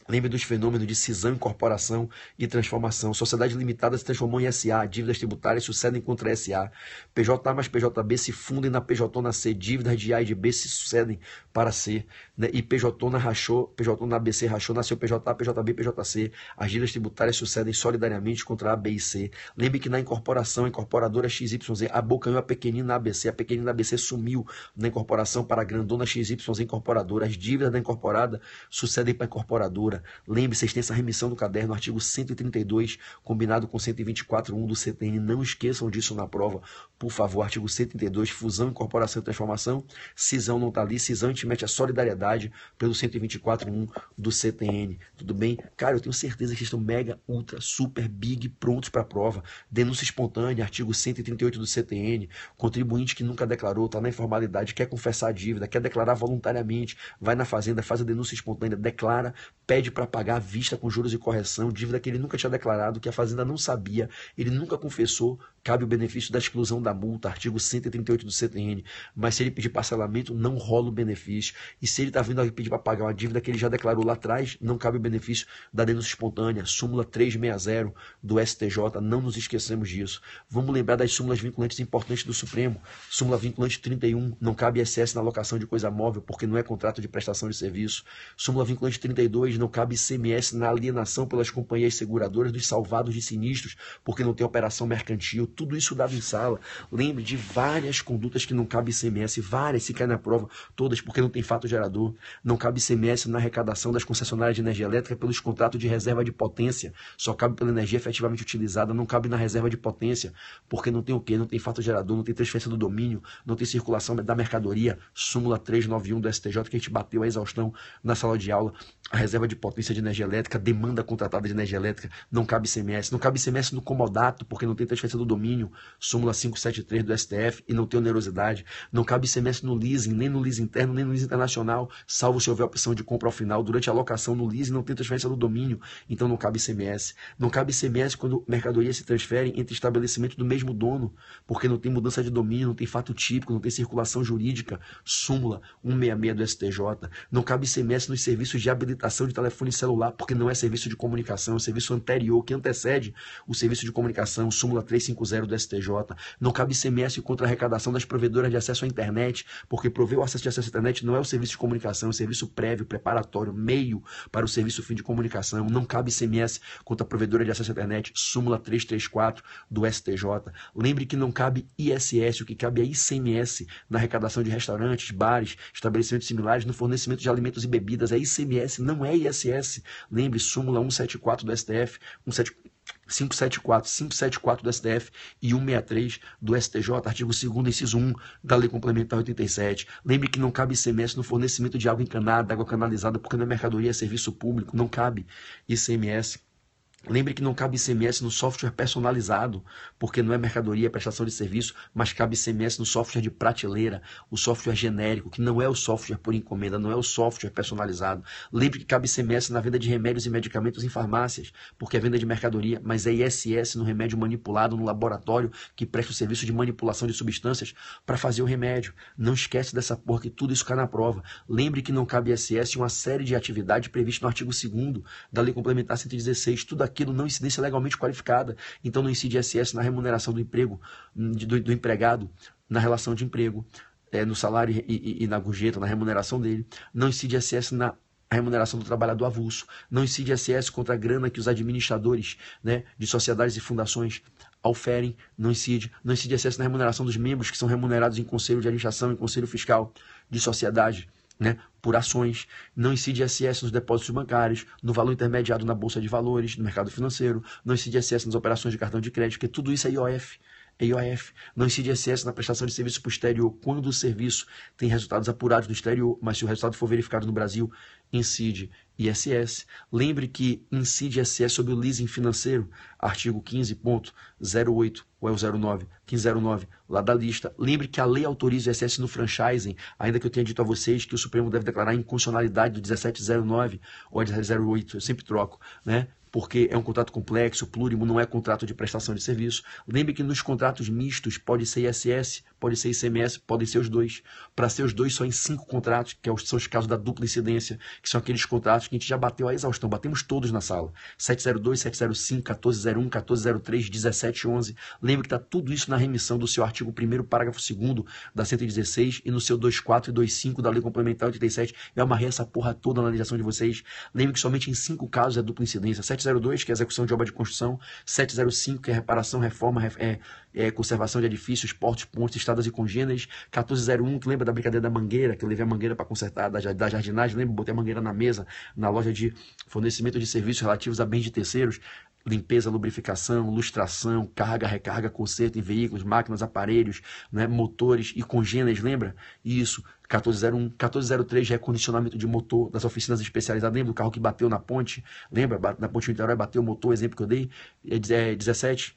Lembre dos fenômenos de cisão, incorporação e transformação. Sociedade limitada se transformou em SA. Dívidas tributárias sucedem contra SA. PJ mais PJB se fundem na PJ na C. Dívidas de A e de B se sucedem para C. Né? E PJ na rachou, PJ na ABC rachou, nasceu PJA, PJB, PJC. As dívidas tributárias sucedem solidariamente contra A, B e C. Lembre que na incorporação, a incorporadora XYZ abocanhou a pequenina ABC. A pequenina ABC sumiu na incorporação para a grandona XYZ incorporadora. As dívidas da incorporada sucedem para a incorporadora. Lembre, vocês têm essa remissão do caderno, artigo 132, combinado com 124.1 do CTN. Não esqueçam disso na prova, por favor. Artigo 132, fusão, incorporação e transformação. Cisão não está ali. Cisão a gente mete a solidariedade pelo 124.1 do CTN. Tudo bem? Cara, eu tenho certeza que vocês estão mega, ultra, super, big, prontos para a prova. Denúncia espontânea, artigo 138 do CTN. Contribuinte que nunca declarou, está na informalidade, quer confessar a dívida, quer declarar voluntariamente, vai na fazenda, faz a denúncia espontânea, declara, pede para pagar à vista com juros e correção, dívida que ele nunca tinha declarado, que a fazenda não sabia, ele nunca confessou, cabe o benefício da exclusão da multa, artigo 138 do CTN, mas se ele pedir parcelamento, não rola o benefício. E se ele está vindo aqui pedir para pagar uma dívida que ele já declarou lá atrás, não cabe o benefício da denúncia espontânea, súmula 360 do STJ, não nos esquecemos disso. Vamos lembrar das súmulas vinculantes importantes do Supremo. Súmula vinculante 31, não cabe ISS na alocação de coisa móvel, porque não é contrato de prestação de serviço. Súmula vinculante 32, não cabe ICMS na alienação pelas companhias seguradoras dos salvados de sinistros, porque não tem operação mercantil. Tudo isso dado em sala. Lembre de várias condutas que não cabe ICMS, várias, se cai na prova, todas, porque não tem fato gerador. Não cabe ICMS na arrecadação das concessionárias de energia elétrica pelos contratos de reserva de potência. Só cabe pela energia efetivamente utilizada, não cabe na reserva de potência, porque não tem o quê? Não tem fato gerador, não tem transferência do domínio, não tem circulação da mercadoria. Súmula 391 do STJ, que a gente bateu a exaustão na sala de aula. A reserva de potência de energia elétrica, demanda contratada de energia elétrica, não cabe ICMS. Não cabe ICMS no comodato, porque não tem transferência do domínio. Súmula 573 do STF, e não tem onerosidade. Não cabe ICMS no leasing, nem no leasing interno, nem no leasing internacional, salvo se houver opção de compra ao final. Durante a alocação no leasing não tem transferência do domínio, então não cabe ICMS. Não cabe ICMS quando mercadorias se transferem entre estabelecimentos do mesmo dono, porque não tem mudança de domínio, não tem fato típico, não tem circulação jurídica. Súmula 166 do STJ. Não cabe ICMS nos serviços de habilitação de telefone celular, porque não é serviço de comunicação, é serviço anterior, que antecede o serviço de comunicação. Súmula 350 do STJ. Não cabe ICMS contra a arrecadação das provedoras de acesso à internet, porque prover o acesso à internet não é o serviço de comunicação, é o serviço prévio, preparatório, meio para o serviço fim de comunicação. Não cabe ICMS contra a provedora de acesso à internet. Súmula 334 do STJ. Lembre que não cabe ISS, o que cabe é ICMS na arrecadação de restaurantes, bares, estabelecimentos similares, no fornecimento de alimentos e bebidas. É ICMS, não é ISS. Lembre, súmula 174 do STF, 574 do STF e 163 do STJ, artigo 2º, inciso 1 da Lei Complementar 87. Lembre que não cabe ICMS no fornecimento de água encanada, água canalizada, porque não é mercadoria, é serviço público, não cabe ICMS. Lembre que não cabe ICMS no software personalizado, porque não é mercadoria, é prestação de serviço, mas cabe ICMS no software de prateleira, o software genérico, que não é o software por encomenda, não é o software personalizado. Lembre que cabe ICMS na venda de remédios e medicamentos em farmácias, porque é venda de mercadoria, mas é ISS no remédio manipulado no laboratório que presta o serviço de manipulação de substâncias para fazer o remédio. Não esquece dessa porra, que tudo isso cai na prova. Lembre que não cabe ISS em uma série de atividades previstas no artigo 2º da Lei Complementar 116, tudo aquilo não incidência legalmente qualificada, então não incide ISS na remuneração do emprego, do empregado, na relação de emprego, no salário e na gorjeta, na remuneração dele, não incide ISS na remuneração do trabalhador avulso, não incide ISS contra a grana que os administradores, de sociedades e fundações auferem, não incide ISS na remuneração dos membros que são remunerados em conselho de administração e conselho fiscal de sociedade, por ações, não incide ISS nos depósitos bancários, no valor intermediado na bolsa de valores, no mercado financeiro, não incide ISS nas operações de cartão de crédito, porque tudo isso é IOF. Não incide ISS na prestação de serviço para o exterior, quando o serviço tem resultados apurados no exterior, mas se o resultado for verificado no Brasil, incide ISS. Lembre que incide ISS sobre o leasing financeiro, artigo 15.08, ou é o 09, 1509, lá da lista. Lembre que a lei autoriza o ISS no franchising, ainda que eu tenha dito a vocês que o Supremo deve declarar a inconstitucionalidade do 1709 ou a 1708, eu sempre troco, porque é um contrato complexo, plurimo, não é contrato de prestação de serviço. Lembre que nos contratos mistos pode ser ISS, pode ser ICMS, podem ser os dois. Para ser os dois, só em 5 contratos, que são os casos da dupla incidência, que são aqueles contratos que a gente já bateu a exaustão, batemos todos na sala. 702, 705, 1401, 1403, 1711. Lembre que está tudo isso na remissão do seu artigo 1º, parágrafo 2º da 116 e no seu 24 e 25 da Lei Complementar 87. Eu amarrei essa porra toda na legislação de vocês. Lembre que somente em 5 casos é dupla incidência. 702, que é execução de obra de construção, 705, que é reparação, reforma, conservação de edifícios, portos, pontes, estradas e congêneres, 1401, que lembra da brincadeira da mangueira, que eu levei a mangueira para consertar, da jardinagem, lembra? Botei a mangueira na mesa, na loja de fornecimento de serviços relativos a bens de terceiros, limpeza, lubrificação, lustração, carga, recarga, conserto em veículos, máquinas, aparelhos, motores e congêneres, lembra? Isso, 1401, 1403, recondicionamento de motor das oficinas especializadas, lembra do carro que bateu na ponte? Lembra? Na ponte do Niterói bateu o motor, exemplo que eu dei? 17,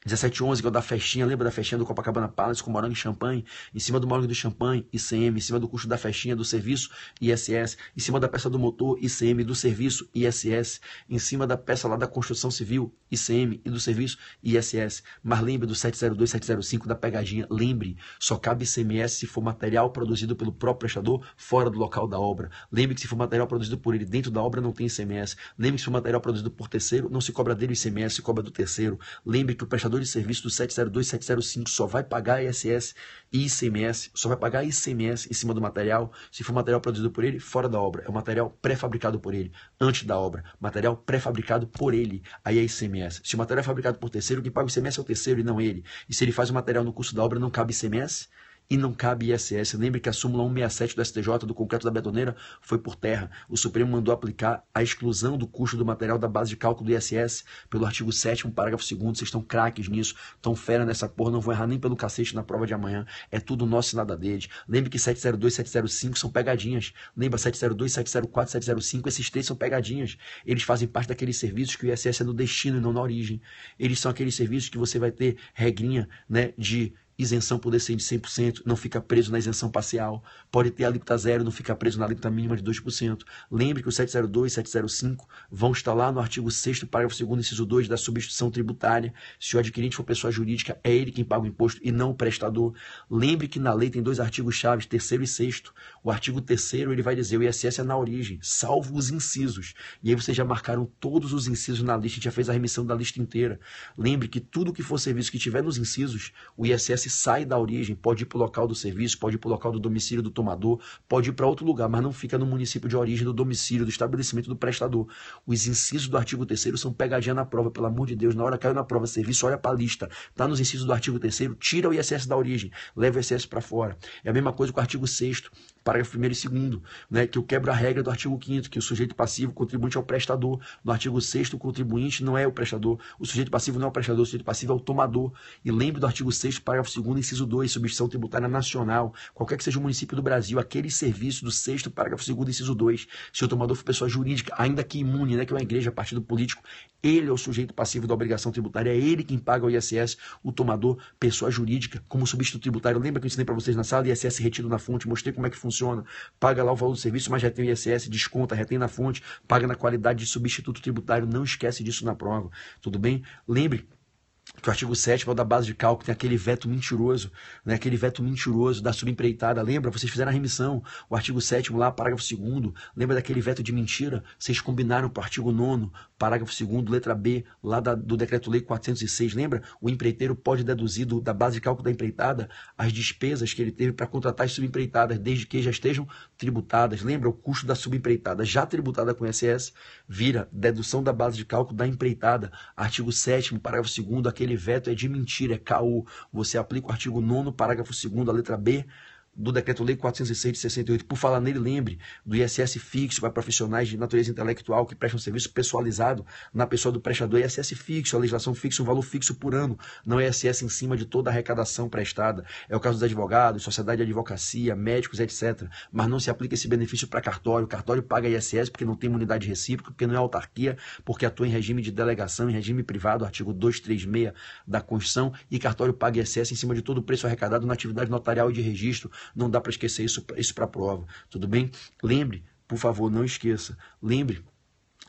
1711, que é o da festinha, lembra da festinha do Copacabana Palace com morango e champanhe? Em cima do morango do champanhe, ICM. Em cima do custo da festinha do serviço, ISS. Em cima da peça do motor, ICM. Do serviço, ISS. Em cima da peça lá da construção civil, ICM. E do serviço, ISS. Mas lembre do 702, 705 da pegadinha. Lembre, só cabe ICMS se for material produzido pelo próprio prestador fora do local da obra. Lembre que se for material produzido por ele dentro da obra, não tem ICMS. Lembre que se for material produzido por terceiro, não se cobra dele o ICMS, se cobra do terceiro. Lembre que o prestador de serviço do 702, 705 só vai pagar ISS e ICMS, só vai pagar ICMS em cima do material, se for material produzido por ele, fora da obra. É o material pré-fabricado por ele, antes da obra. Material pré-fabricado por ele, aí é ICMS. Se o material é fabricado por terceiro, quem paga o ICMS é o terceiro e não ele. E se ele faz o material no custo da obra, não cabe ICMS e não cabe ISS. Lembre que a súmula 167 do STJ do concreto da betoneira foi por terra. O Supremo mandou aplicar a exclusão do custo do material da base de cálculo do ISS pelo artigo 7º, parágrafo 2º. Vocês estão craques nisso, estão fera nessa porra, não vão errar nem pelo cacete na prova de amanhã. É tudo nosso e nada deles. Lembre que 702, 705 são pegadinhas. Lembra 702, 704, 705, esses três são pegadinhas. Eles fazem parte daqueles serviços que o ISS é no destino e não na origem. Eles são aqueles serviços que você vai ter regrinha, né, de isenção poder ser de 100%, não fica preso na isenção parcial, pode ter alíquota zero, não fica preso na alíquota mínima de 2%. Lembre que o 702 e 705 vão estar lá no artigo 6º, parágrafo 2º, inciso 2 da substituição tributária. Se o adquirente for pessoa jurídica, é ele quem paga o imposto e não o prestador. Lembre que na lei tem dois artigos chaves, 3º e 6º. O artigo 3º ele vai dizer o ISS é na origem, salvo os incisos. E aí vocês já marcaram todos os incisos na lista, a gente já fez a remissão da lista inteira. Lembre que tudo que for serviço que tiver nos incisos, o ISS sai da origem, pode ir para o local do serviço, pode ir para o local do domicílio do tomador, pode ir para outro lugar, mas não fica no município de origem do domicílio, do estabelecimento do prestador. Os incisos do artigo 3º são pegadinha na prova, pelo amor de Deus. Na hora que caiu na prova serviço, olha para a lista, está nos incisos do artigo 3º, tira o ISS da origem, leva o ISS para fora. É a mesma coisa com o artigo 6º, parágrafo 1º e 2º, né, que eu quebro a regra do artigo 5º, que o sujeito passivo, o contribuinte é o prestador. No artigo 6º, o contribuinte não é o prestador, o sujeito passivo não é o prestador, o sujeito passivo é o tomador. E lembre do artigo 6º, parágrafo 2º, inciso 2, substituição tributária nacional, qualquer que seja o município do Brasil, aquele serviço do 6º, parágrafo 2º, inciso 2, se o tomador for pessoa jurídica, ainda que imune, né, que é uma igreja, partido político, ele é o sujeito passivo da obrigação tributária, é ele quem paga o ISS, o tomador, pessoa jurídica, como substituto tributário. Lembra que eu ensinei para vocês na sala, ISS retido na fonte, mostrei como é que funciona, paga lá o valor do serviço, mas retém o ISS, desconta, retém na fonte, paga na qualidade de substituto tributário, não esquece disso na prova, tudo bem? Lembre que o artigo 7º é o da base de cálculo, tem aquele veto mentiroso, né? Aquele veto mentiroso da subempreitada, lembra? Vocês fizeram a remissão, o artigo 7º lá, parágrafo 2º, lembra daquele veto de mentira? Vocês combinaram para o artigo 9º, parágrafo 2º, letra B, lá do Decreto-Lei 406, lembra? O empreiteiro pode deduzir da base de cálculo da empreitada as despesas que ele teve para contratar as subempreitadas, desde que já estejam tributadas. Lembra? O custo da subempreitada já tributada com ISS vira dedução da base de cálculo da empreitada. Artigo 7º, parágrafo 2º, aquele veto é de mentira, é caô. Você aplica o artigo 9º, parágrafo 2º, a letra B do Decreto-Lei 406 de 68. Por falar nele, lembre do ISS fixo para profissionais de natureza intelectual que prestam serviço pessoalizado na pessoa do prestador. ISS fixo, a legislação fixa, um valor fixo por ano, não é ISS em cima de toda a arrecadação prestada. É o caso dos advogados, sociedade de advocacia, médicos, etc. Mas não se aplica esse benefício para cartório. O cartório paga ISS porque não tem imunidade recíproca, porque não é autarquia, porque atua em regime de delegação, em regime privado, artigo 236 da Constituição, e cartório paga ISS em cima de todo o preço arrecadado na atividade notarial e de registro. Não dá para esquecer isso para a prova, tudo bem? Lembre, por favor, não esqueça, lembre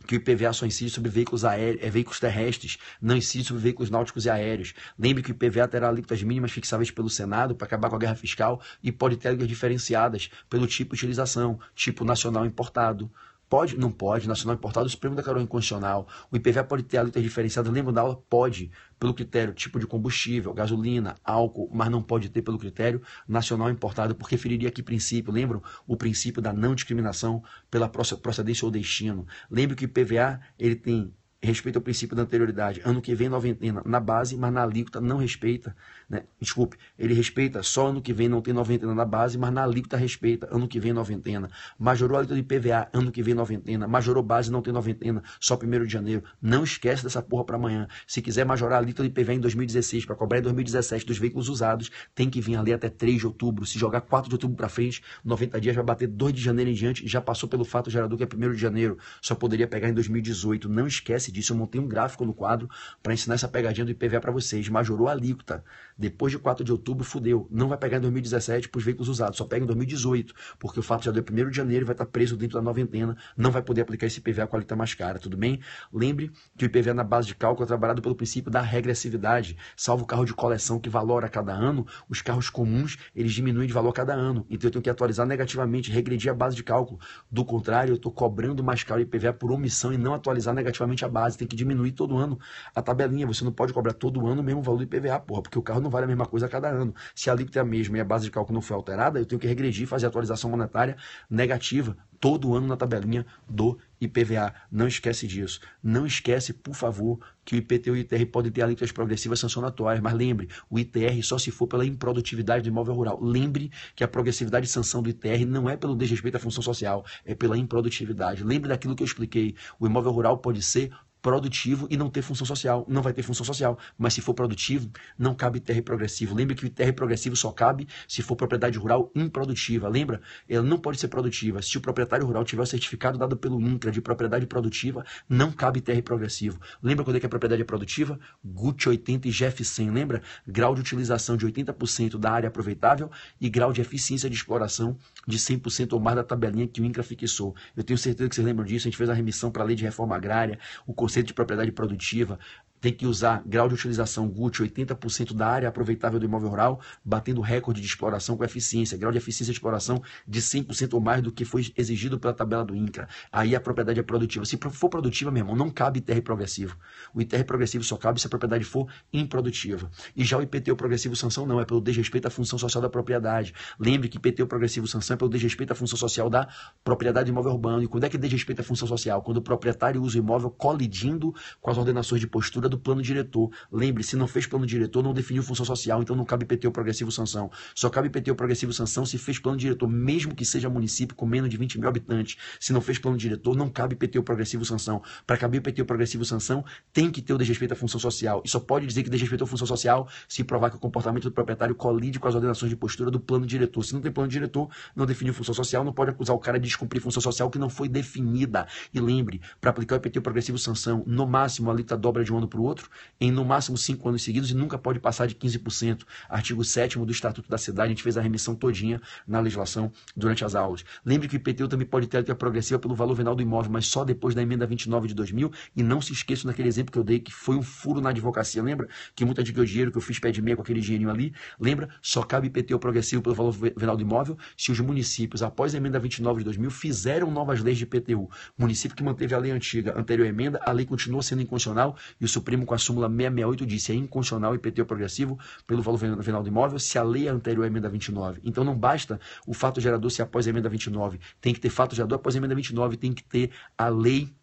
que o IPVA só incide sobre veículos veículos terrestres, não incide sobre veículos náuticos e aéreos. Lembre que o IPVA terá alíquotas mínimas fixáveis pelo Senado para acabar com a guerra fiscal e pode ter alíquotas diferenciadas pelo tipo de utilização, tipo nacional importado. Pode? Não pode. Nacional importado, o Supremo declarou inconstitucional. O IPVA pode ter alíquotas diferenciadas. Lembra da aula? Pode. Pelo critério tipo de combustível, gasolina, álcool, mas não pode ter pelo critério nacional importado, porque feriria aqui princípio. Lembram? O princípio da não discriminação pela procedência ou destino. Lembre que o IPVA, ele tem respeita o princípio da anterioridade. Ano que vem, noventena na base, mas na alíquota não respeita. Né? Desculpe, ele respeita só ano que vem, não tem noventena na base, mas na alíquota respeita. Ano que vem, noventena. Majorou a alíquota de IPVA, ano que vem, noventena. Majorou base, não tem noventena, só 1º de janeiro. Não esquece dessa porra para amanhã. Se quiser majorar a alíquota de IPVA em 2016, para cobrar em 2017 dos veículos usados, tem que vir ali até 3 de outubro. Se jogar 4 de outubro para frente, 90 dias vai bater 2 de janeiro em diante, já passou pelo fato gerador que é 1º de janeiro. Só poderia pegar em 2018. Não esquece esquece disso. Eu montei um gráfico no quadro para ensinar essa pegadinha do IPVA para vocês. Majorou a alíquota. Depois de 4 de outubro, fudeu. Não vai pegar em 2017 para os veículos usados, só pega em 2018, porque o fato já deu 1º de janeiro e vai estar preso dentro da noventena, não vai poder aplicar esse IPVA com a alíquota mais cara, tudo bem? Lembre que o IPVA na base de cálculo é trabalhado pelo princípio da regressividade, salvo o carro de coleção que valora a cada ano, os carros comuns, eles diminuem de valor a cada ano, então eu tenho que atualizar negativamente, regredir a base de cálculo. Do contrário, eu estou cobrando mais caro o IPVA por omissão e não atualizar negativamente a base, tem que diminuir todo ano a tabelinha, você não pode cobrar todo ano o mesmo valor do IPVA, porra, porque o carro não vale a mesma coisa a cada ano. Se a alíquota é a mesma e a base de cálculo não foi alterada, eu tenho que regredir e fazer a atualização monetária negativa todo ano na tabelinha do IPVA. Não esquece disso. Não esquece, por favor, que o IPTU e o ITR podem ter alíquotas progressivas sancionatórias, mas lembre, o ITR só se for pela improdutividade do imóvel rural. Lembre que a progressividade de sanção do ITR não é pelo desrespeito à função social, é pela improdutividade. Lembre daquilo que eu expliquei. O imóvel rural pode ser produtivo e não ter função social. Não vai ter função social, mas se for produtivo, não cabe ITR progressivo. Lembre que o ITR progressivo só cabe se for propriedade rural improdutiva. Lembra? Ela não pode ser produtiva. Se o proprietário rural tiver o certificado dado pelo INCRA de propriedade produtiva, não cabe ITR progressivo. Lembra quando é que a propriedade é produtiva? GUT 80 e GEF 100. Lembra? Grau de utilização de 80% da área aproveitável e grau de eficiência de exploração de 100% ou mais da tabelinha que o INCRA fixou. Eu tenho certeza que vocês lembram disso. A gente fez a remissão para a lei de reforma agrária, o conceito de propriedade produtiva, tem que usar grau de utilização GUT 80% da área aproveitável do imóvel rural, batendo recorde de exploração com eficiência, grau de eficiência de exploração de 100% ou mais do que foi exigido pela tabela do INCRA. Aí a propriedade é produtiva. Se for produtiva, meu irmão, não cabe ITR progressivo. O ITR progressivo só cabe se a propriedade for improdutiva. E já o IPTU progressivo sanção não, é pelo desrespeito à função social da propriedade. Lembre que IPTU progressivo sanção é pelo desrespeito à função social da propriedade do imóvel urbano. E quando é que desrespeita a função social? Quando o proprietário usa o imóvel colidindo com as ordenações de postura do plano diretor. Lembre, se não fez plano diretor, não definiu função social, então não cabe IPTU progressivo sanção. Só cabe IPTU progressivo sanção se fez plano diretor, mesmo que seja município com menos de 20 mil habitantes. Se não fez plano diretor, não cabe IPTU progressivo sanção. Para caber IPTU progressivo sanção, tem que ter o desrespeito à função social. E só pode dizer que desrespeito à função social se provar que o comportamento do proprietário colide com as ordenações de postura do plano diretor. Se não tem plano diretor, não definiu função social, não pode acusar o cara de descumprir função social que não foi definida. E lembre, para aplicar o IPTU progressivo sanção, no máximo a alíquota dobra de um ano para o outro, em no máximo 5 anos seguidos e nunca pode passar de 15%. Artigo 7º do Estatuto da Cidade, a gente fez a remissão todinha na legislação durante as aulas. Lembre que o IPTU também pode ter alíquota progressiva pelo valor venal do imóvel, mas só depois da emenda 29 de 2000, e não se esqueça daquele exemplo que eu dei, que foi um furo na advocacia. Lembra que muita gente ganhou dinheiro, que eu fiz pé de meia com aquele dinheirinho ali? Lembra? Só cabe IPTU progressivo pelo valor venal do imóvel se os municípios, após a emenda 29 de 2000, fizeram novas leis de IPTU. Município que manteve a lei antiga, anterior à emenda, a lei continua sendo inconstitucional e o Supremo, com a súmula 668, disse: é inconstitucional o IPTU progressivo pelo valor venal do imóvel se a lei é anterior à emenda 29. Então não basta o fato gerador se após a emenda 29. Tem que ter fato gerador após a emenda 29, tem que ter a lei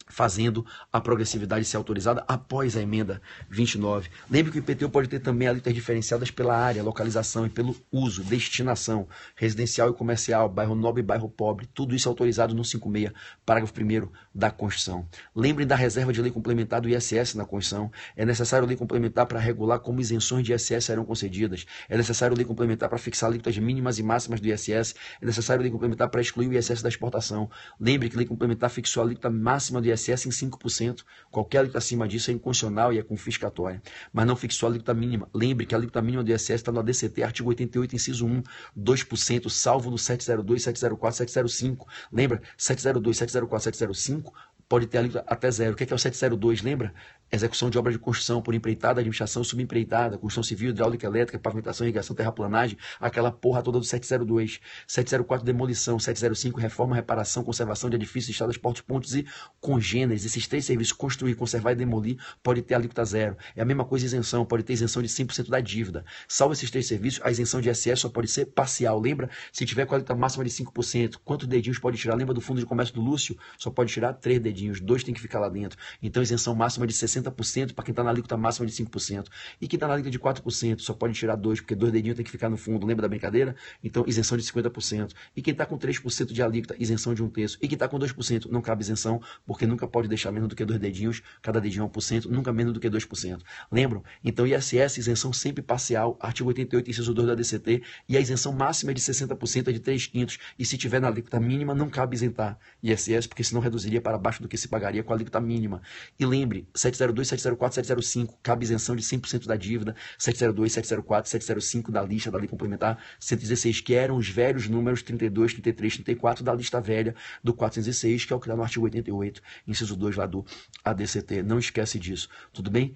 fazendo a progressividade ser autorizada após a emenda 29. Lembre que o IPTU pode ter também alíquotas diferenciadas pela área, localização e pelo uso, destinação, residencial e comercial, bairro nobre e bairro pobre, tudo isso é autorizado no 56, parágrafo 1º da Constituição. Lembrem da reserva de lei complementar do ISS na Constituição. É necessário lei complementar para regular como isenções de ISS serão concedidas. É necessário lei complementar para fixar alíquotas mínimas e máximas do ISS. É necessário lei complementar para excluir o ISS da exportação. Lembre que lei complementar fixou a alíquota máxima do ISS em 5%. Qualquer alíquota acima disso é inconstitucional e é confiscatória. Mas não fixou a alíquota mínima. Lembre que a alíquota mínima do ISS está no ADCT, artigo 88, inciso 1, 2%, salvo no 702, 704, 705. Lembra? 702, 704, 705 pode ter alíquota até zero. O que é o 702? Lembra? Execução de obras de construção por empreitada, administração subempreitada, construção civil, hidráulica, elétrica, pavimentação, irrigação, terraplanagem, aquela porra toda do 702. 704, demolição. 705, reforma, reparação, conservação de edifícios, estradas, portos, pontes e congêneres. Esses 3 serviços, construir, conservar e demolir, pode ter alíquota zero. É a mesma coisa isenção, pode ter isenção de 100% da dívida. Salvo esses 3 serviços, a isenção de ISS só pode ser parcial. Lembra? Se tiver com a alíquota máxima de 5%, quantos dedinhos pode tirar? Lembra do fundo de comércio do Lúcio? Só pode tirar 3 dedinhos, 2 tem que ficar lá dentro. Então, isenção máxima de 60%. 60% para quem está na alíquota máxima de 5%. E quem está na alíquota de 4% só pode tirar 2, porque 2 dedinhos tem que ficar no fundo, lembra da brincadeira? Então, isenção de 50%. E quem está com 3% de alíquota, isenção de 1/3. E quem está com 2%, não cabe isenção, porque nunca pode deixar menos do que 2 dedinhos, cada dedinho é 1%, nunca menos do que 2%. Lembram? Então, ISS, isenção sempre parcial, artigo 88, inciso 2 da DCT, e a isenção máxima é de 60%, é de 3/5. E se tiver na alíquota mínima, não cabe isentar ISS, porque senão reduziria para baixo do que se pagaria com a alíquota mínima. E lembre, 702, 704, 705, cabe isenção de 100% da dívida, 702, 704, 705 da lista da lei complementar 116, que eram os velhos números 32, 33, 34 da lista velha do 406, que é o que está no artigo 88, inciso 2 lá do ADCT. Não esquece disso, tudo bem?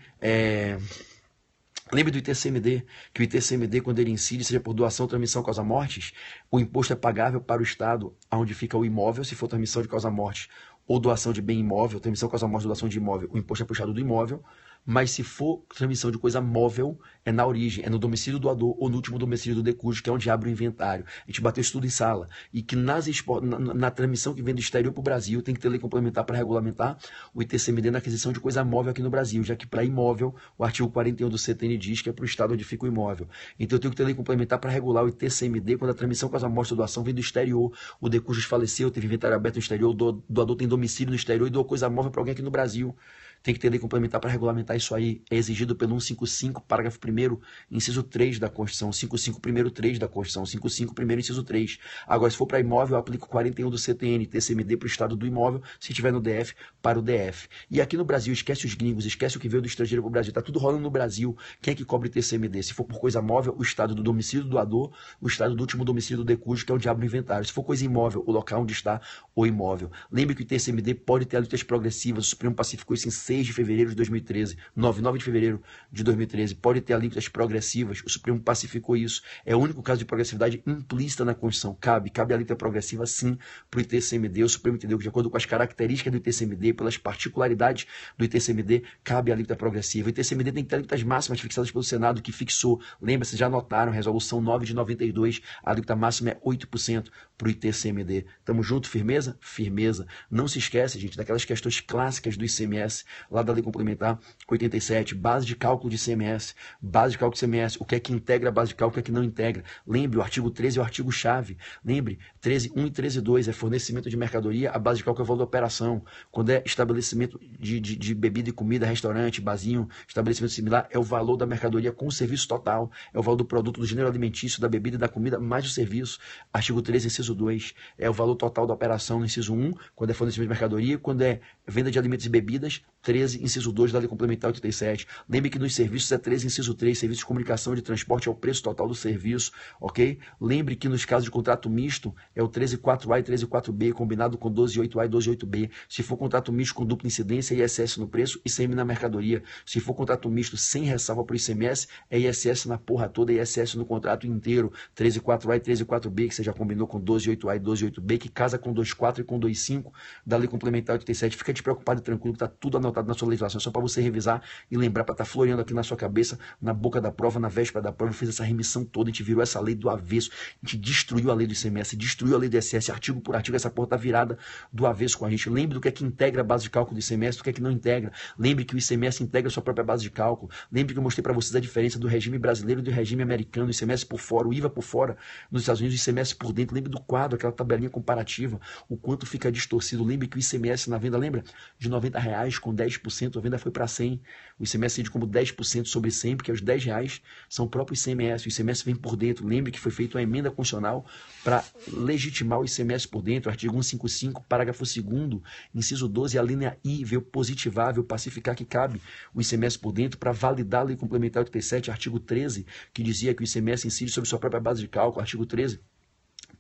Lembre do ITCMD, que o ITCMD, quando ele incide, seja por doação ou transmissão causa-mortes, o imposto é pagável para o Estado onde fica o imóvel, se for transmissão de causa-morte, ou doação de bem imóvel, transmissão causa-morte, doação de imóvel, o imposto é para o Estado do imóvel, mas se for transmissão de coisa móvel, é na origem, é no domicílio do doador ou no último domicílio do decúdio, que é onde abre o inventário. A gente bateu isso tudo em sala. E que na transmissão que vem do exterior para o Brasil, tem que ter lei complementar para regulamentar o ITCMD na aquisição de coisa móvel aqui no Brasil, já que para imóvel, o artigo 41 do CTN diz que é para o Estado onde fica o imóvel. Então eu tenho que ter lei complementar para regular o ITCMD quando a transmissão causa-morte ou doação vem do exterior. O decúdio faleceu, teve inventário aberto no exterior, o doador tem domicílio no exterior e doou coisa móvel para alguém aqui no Brasil. Tem que ter lei complementar para regulamentar isso aí. É exigido pelo 155, parágrafo 1º, inciso 3 da Constituição. 155, primeiro 3 da Constituição. 155, primeiro inciso 3. Agora, se for para imóvel, eu aplico 41 do CTN, TCMD para o estado do imóvel, se tiver no DF, para o DF. E aqui no Brasil, esquece os gringos, esquece o que veio do estrangeiro para o Brasil. Está tudo rolando no Brasil. Quem é que cobre TCMD? Se for por coisa móvel, o estado do domicílio do doador, o estado do último domicílio do decúdio, que é o diabo do inventário. Se for coisa imóvel, o local onde está o imóvel. Lembre que o TCMD pode ter alíquotas progressivas. O Supremo pacificou isso em 6 de fevereiro de 2013, 9 de fevereiro de 2013, pode ter alíquotas progressivas, o Supremo pacificou isso, é o único caso de progressividade implícita na Constituição, cabe alíquota progressiva sim para o ITCMD, o Supremo entendeu que de acordo com as características do ITCMD, pelas particularidades do ITCMD, cabe alíquota progressiva. O ITCMD tem que ter alíquotas máximas fixadas pelo Senado, que fixou, lembra-se, já anotaram, resolução 9 de 92, a alíquota máxima é 8% para o ITCMD. Tamo junto, firmeza? Firmeza. Não se esquece, gente, daquelas questões clássicas do ICMS, lá da lei complementar 87, base de cálculo de ICMS, base de cálculo de ICMS, o que é que integra a base de cálculo, o que é que não integra. Lembre, o artigo 13 é o artigo-chave. Lembre, 13.1 e 13.2 é fornecimento de mercadoria, a base de cálculo é o valor da operação. Quando é estabelecimento de bebida e comida, restaurante, barzinho, estabelecimento similar, é o valor da mercadoria com o serviço total, é o valor do produto, do gênero alimentício, da bebida e da comida, mais o serviço. Artigo 13, inciso 2, é o valor total da operação no inciso 1, quando é fornecimento de mercadoria, quando é venda de alimentos e bebidas, 13, inciso 2 da Lei Complementar 87. Lembre que nos serviços é 13, inciso 3, serviços de comunicação e de transporte é o preço total do serviço, ok? Lembre que nos casos de contrato misto é o 13.4A e 13.4B, combinado com 12.8A e 12.8B. Se for contrato misto com dupla incidência, é ISS no preço e ICM na mercadoria. Se for contrato misto sem ressalva para o ICMS, é ISS na porra toda e ISS no contrato inteiro. 13.4A e 13.4B, que você já combinou com 12.8A e 12.8B, que casa com 2.4 e com 2.5 da Lei Complementar 87. Fica despreocupado e tranquilo que está tudo anotado na sua legislação, só para você revisar e lembrar, para estar floreando aqui na sua cabeça, na boca da prova, na véspera da prova. Eu fiz essa remissão toda, a gente virou essa lei do avesso, a gente destruiu a lei do ICMS, destruiu a lei do ISS, artigo por artigo, essa porra tá virada do avesso com a gente. Lembre do que é que integra a base de cálculo do ICMS, do que é que não integra. Lembre que o ICMS integra a sua própria base de cálculo. Lembre que eu mostrei para vocês a diferença do regime brasileiro e do regime americano, o ICMS por fora, o IVA por fora, nos Estados Unidos, o ICMS por dentro. Lembre do quadro, aquela tabelinha comparativa, o quanto fica distorcido. Lembre que o ICMS na venda, lembra? De R$90 com 10%, a venda foi para 100. O ICMS cede como 10% sobre 100, porque os R$10 são o próprio ICMS. O ICMS vem por dentro. Lembre que foi feita uma emenda constitucional para legitimar o ICMS por dentro. Artigo 155, parágrafo 2º, inciso 12, a linha I, veio positivar, veio pacificar que cabe o ICMS por dentro para validar a Lei Complementar 87, artigo 13, que dizia que o ICMS incide sobre sua própria base de cálculo. Artigo 13,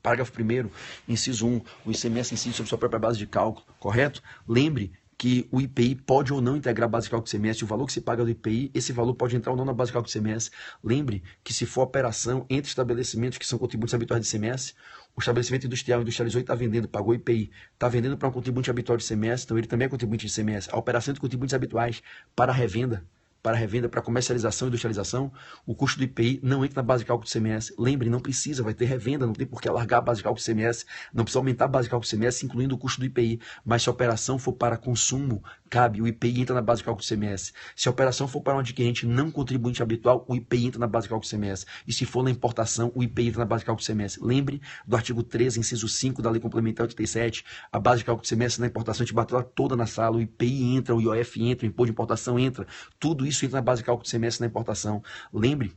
parágrafo 1º, inciso 1, o ICMS incide sobre sua própria base de cálculo, correto? Lembre que o IPI pode ou não integrar a base de cálculo do ICMS, o valor que se paga do IPI, esse valor pode entrar ou não na base de cálculo do ICMS. Lembre que se for operação entre estabelecimentos que são contribuintes habituais do ICMS, o estabelecimento industrial industrializou e está vendendo, pagou IPI, está vendendo para um contribuinte habitual de ICMS, então ele também é contribuinte de ICMS. A operação entre contribuintes habituais para revenda, para comercialização e industrialização, o custo do IPI não entra na base de cálculo do ICMS. Lembre, não precisa, vai ter revenda, não tem por que alargar a base de cálculo do ICMS, não precisa aumentar a base de cálculo do ICMS, incluindo o custo do IPI. Mas se a operação for para consumo cabe, o IPI entra na base de cálculo do ICMS. Se a operação for para um adquirente não contribuinte habitual, o IPI entra na base de cálculo do ICMS. E se for na importação, o IPI entra na base de cálculo do ICMS. Lembre do artigo 13, inciso 5 da Lei Complementar 87, a base de cálculo do ICMS na importação, a gente bateu ela toda na sala, o IPI entra, o IOF entra, o imposto de importação entra, tudo isso entra na base de cálculo do ICMS na importação. Lembre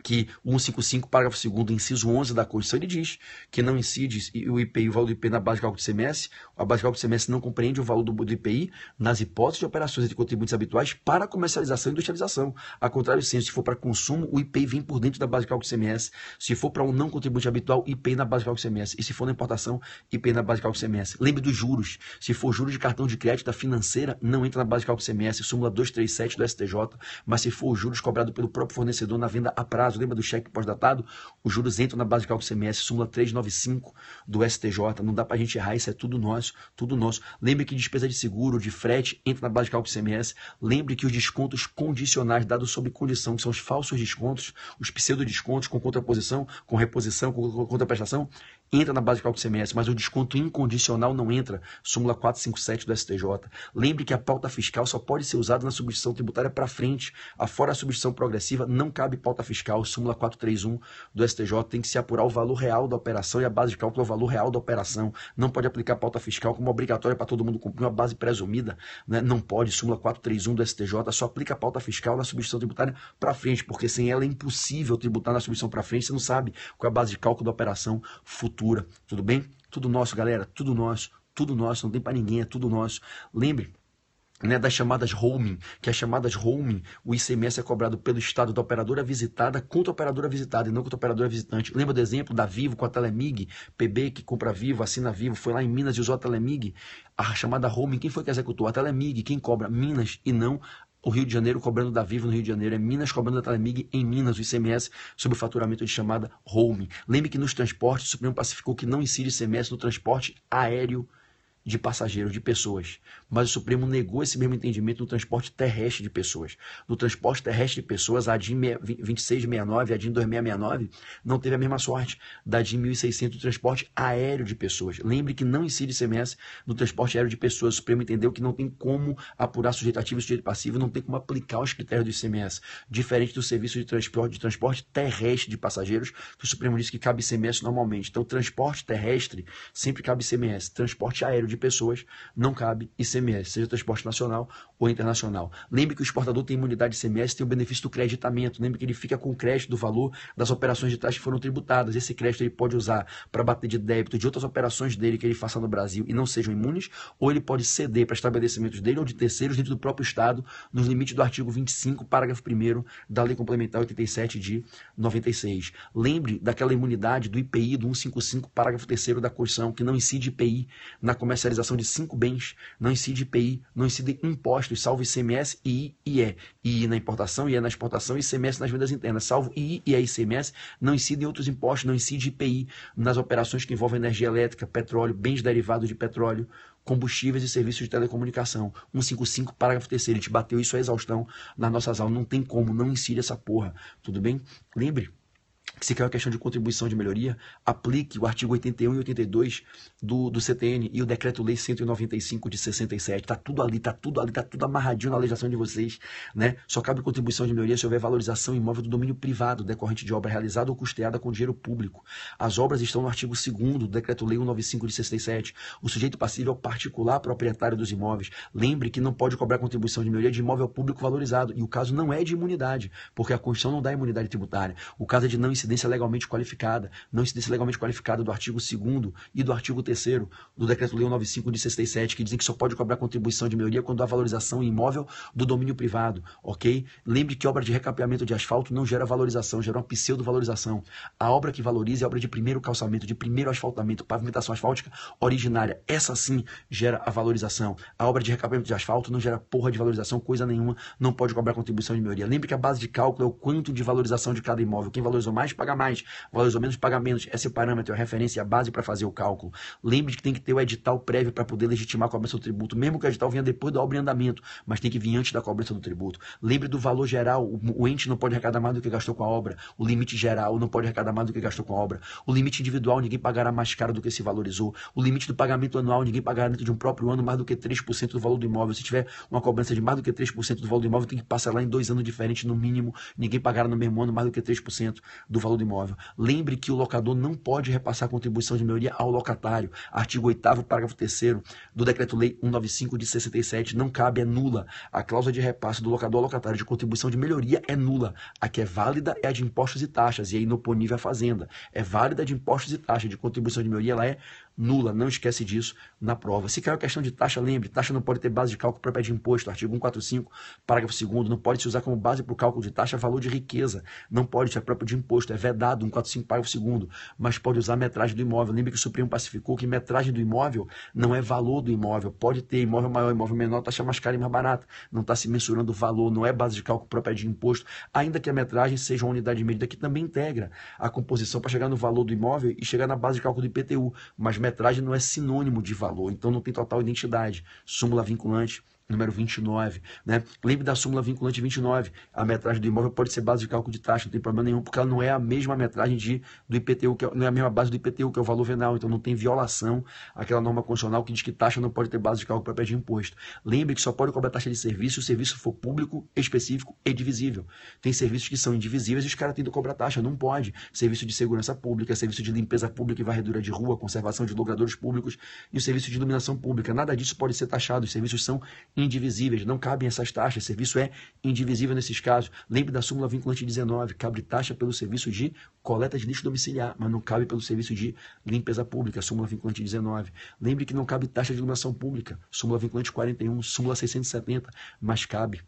que o 155, parágrafo 2º, inciso 11 da Constituição, ele diz que não incide o IPI, o valor do IPI na base de cálculo do ICMS, a base de cálculo do ICMS não compreende o valor do IPI nas hipóteses de operações entre contribuintes habituais para comercialização e industrialização. A contrário, sim, se for para consumo, o IPI vem por dentro da base de cálculo do ICMS. Se for para um não contribuinte habitual, IPI na base de cálculo do ICMS. E se for na importação, IPI na base de cálculo do ICMS. Lembre dos juros. Se for juros de cartão de crédito da financeira, não entra na base de cálculo do ICMS, súmula 237 do STJ, mas se for os juros cobrados pelo próprio fornecedor na venda a prazo, lembra do cheque pós-datado, os juros entram na base de cálculo ICMS, súmula 395 do STJ, não dá pra gente errar, isso é tudo nosso, tudo nosso. Lembre que despesa de seguro, de frete, entra na base de cálculo ICMS. Lembre que os descontos condicionais dados sob condição, que são os falsos descontos, os pseudo-descontos com contraposição, com reposição, com contraprestação, entra na base de cálculo ICMS, mas o desconto incondicional não entra, súmula 457 do STJ. Lembre que a pauta fiscal só pode ser usada na substituição tributária para frente, afora a substituição progressiva, não cabe pauta fiscal, súmula 431 do STJ, tem que se apurar o valor real da operação e a base de cálculo é o valor real da operação, não pode aplicar pauta fiscal como obrigatória para todo mundo cumprir uma base presumida, né? Não pode, súmula 431 do STJ, só aplica a pauta fiscal na substituição tributária para frente, porque sem ela é impossível tributar na substituição para frente, você não sabe qual é a base de cálculo da operação futura, tudo bem? Tudo nosso, galera, tudo nosso, não tem para ninguém, é tudo nosso. Lembre, né, das chamadas roaming, que as chamadas roaming, o ICMS é cobrado pelo Estado da operadora visitada contra a operadora visitada e não contra a operadora visitante. Lembra do exemplo da Vivo com a Telemig, PB que compra Vivo, assina Vivo, foi lá em Minas e usou a Telemig, a chamada roaming, quem foi que executou? A Telemig, quem cobra? Minas e não o Rio de Janeiro cobrando da Vivo no Rio de Janeiro, é Minas cobrando da Telemig em Minas, o ICMS sobre o faturamento de chamada roaming. Lembre que nos transportes, o Supremo pacificou que não incide ICMS no transporte aéreo de passageiros, de pessoas. Mas o Supremo negou esse mesmo entendimento no transporte terrestre de pessoas. No transporte terrestre de pessoas, a DIN 2669 e a DIN 2669 não teve a mesma sorte da DIN 1600 do transporte aéreo de pessoas. Lembre que não incide ICMS no transporte aéreo de pessoas. O Supremo entendeu que não tem como apurar sujeito ativo e sujeito passivo, não tem como aplicar os critérios do ICMS. Diferente do serviço de transporte terrestre de passageiros, que o Supremo disse que cabe ICMS normalmente. Então, transporte terrestre sempre cabe ICMS. Transporte aéreo de pessoas não cabe ICMS, seja transporte nacional ou internacional. Lembre que o exportador tem imunidade de ICMS, tem o benefício do creditamento. Lembre que ele fica com o crédito do valor das operações de trás que foram tributadas. Esse crédito ele pode usar para bater de débito de outras operações dele que ele faça no Brasil e não sejam imunes, ou ele pode ceder para estabelecimentos dele ou de terceiros dentro do próprio Estado, nos limites do artigo 25, parágrafo 1º da Lei Complementar 87 de 96. Lembre daquela imunidade do IPI, do 155, parágrafo 3º da Constituição, que não incide IPI na comercialização de 5 bens, não incide IPI, não incide impostos, salvo ICMS, II e IE. II na importação, IE na exportação e ICMS nas vendas internas. Salvo II e ICMS, não incidem outros impostos, não incide IPI nas operações que envolvem energia elétrica, petróleo, bens derivados de petróleo, combustíveis e serviços de telecomunicação. 155, parágrafo 3º. A gente bateu isso à exaustão nas nossas aulas. Não tem como, não incide essa porra. Tudo bem? Lembre que se quer uma questão de contribuição de melhoria, aplique o artigo 81 e 82 do CTN e o Decreto-Lei 195 de 67. Tá tudo ali, tá tudo amarradinho na legislação de vocês, né? Só cabe contribuição de melhoria se houver valorização imóvel do domínio privado, decorrente de obra realizada ou custeada com dinheiro público. As obras estão no artigo 2º do Decreto-Lei 195 de 67. O sujeito passível é o particular proprietário dos imóveis. Lembre que não pode cobrar contribuição de melhoria de imóvel público valorizado. E o caso não é de imunidade, porque a Constituição não dá imunidade tributária. O caso é de não incidência legalmente qualificada, não incidência legalmente qualificada do artigo 2º e do artigo 3º do Decreto-Lei 195 de 67, que dizem que só pode cobrar contribuição de melhoria quando há valorização imóvel do domínio privado, ok? Lembre que obra de recapeamento de asfalto não gera valorização, gera uma pseudo-valorização. A obra que valoriza é a obra de primeiro calçamento, de primeiro asfaltamento, pavimentação asfáltica originária. Essa sim gera a valorização. A obra de recapeamento de asfalto não gera porra de valorização, coisa nenhuma, não pode cobrar contribuição de melhoria. Lembre que a base de cálculo é o quanto de valorização de cada imóvel. Quem valorizou mais mais, paga mais. Valorizou menos, paga menos. Esse é o parâmetro, é a referência, a base para fazer o cálculo. Lembre que tem que ter o edital prévio para poder legitimar a cobrança do tributo, mesmo que o edital venha depois da obra em andamento, mas tem que vir antes da cobrança do tributo. Lembre do valor geral, o ente não pode arrecadar mais do que gastou com a obra. O limite geral não pode arrecadar mais do que gastou com a obra. O limite individual, ninguém pagará mais caro do que se valorizou. O limite do pagamento anual, ninguém pagará dentro de um próprio ano mais do que 3% do valor do imóvel. Se tiver uma cobrança de mais do que 3% do valor do imóvel, tem que parcelar em 2 anos diferentes no mínimo. Ninguém pagará no mesmo ano mais do que 3% do valor do imóvel. Lembre que o locador não pode repassar a contribuição de melhoria ao locatário. Artigo 8º, parágrafo 3º do Decreto-Lei 195 de 67, não cabe, é nula. A cláusula de repasse do locador ao locatário de contribuição de melhoria é nula. A que é válida é a de impostos e taxas, e aí inoponível à Fazenda. É válida de impostos e taxas, de contribuição de melhoria ela é nula, não esquece disso na prova. Se caiu a questão de taxa, lembre, taxa não pode ter base de cálculo própria de imposto, artigo 145, parágrafo 2º, não pode se usar como base para o cálculo de taxa valor de riqueza, não pode, isso é próprio de imposto, é vedado, 145, parágrafo 2º, mas pode usar metragem do imóvel. Lembre que o Supremo pacificou que metragem do imóvel não é valor do imóvel, pode ter imóvel maior, imóvel menor, taxa mais cara e mais barata, não está se mensurando o valor, não é base de cálculo própria de imposto, ainda que a metragem seja uma unidade de medida que também integra a composição para chegar no valor do imóvel e chegar na base de cálculo do IPTU, mas metragem não é sinônimo de valor, então não tem total identidade. Súmula vinculante número 29, né? Lembre da súmula vinculante 29, a metragem do imóvel pode ser base de cálculo de taxa, não tem problema nenhum, porque ela não é a mesma metragem do IPTU, não é a mesma base do IPTU, que é o valor venal, então não tem violação àquela norma constitucional que diz que taxa não pode ter base de cálculo própria de imposto. Lembre que só pode cobrar taxa de serviço se o serviço for público, específico e divisível. Tem serviços que são indivisíveis e os caras têm que cobrar taxa, não pode. Serviço de segurança pública, serviço de limpeza pública e varredura de rua, conservação de logradouros públicos e o serviço de iluminação pública. Nada disso pode ser taxado, os serviços são indivisíveis, não cabem essas taxas, o serviço é indivisível nesses casos. Lembre da súmula vinculante 19, cabe taxa pelo serviço de coleta de lixo domiciliar, mas não cabe pelo serviço de limpeza pública, súmula vinculante 19. Lembre que não cabe taxa de iluminação pública, súmula vinculante 41, súmula 670, mas cabe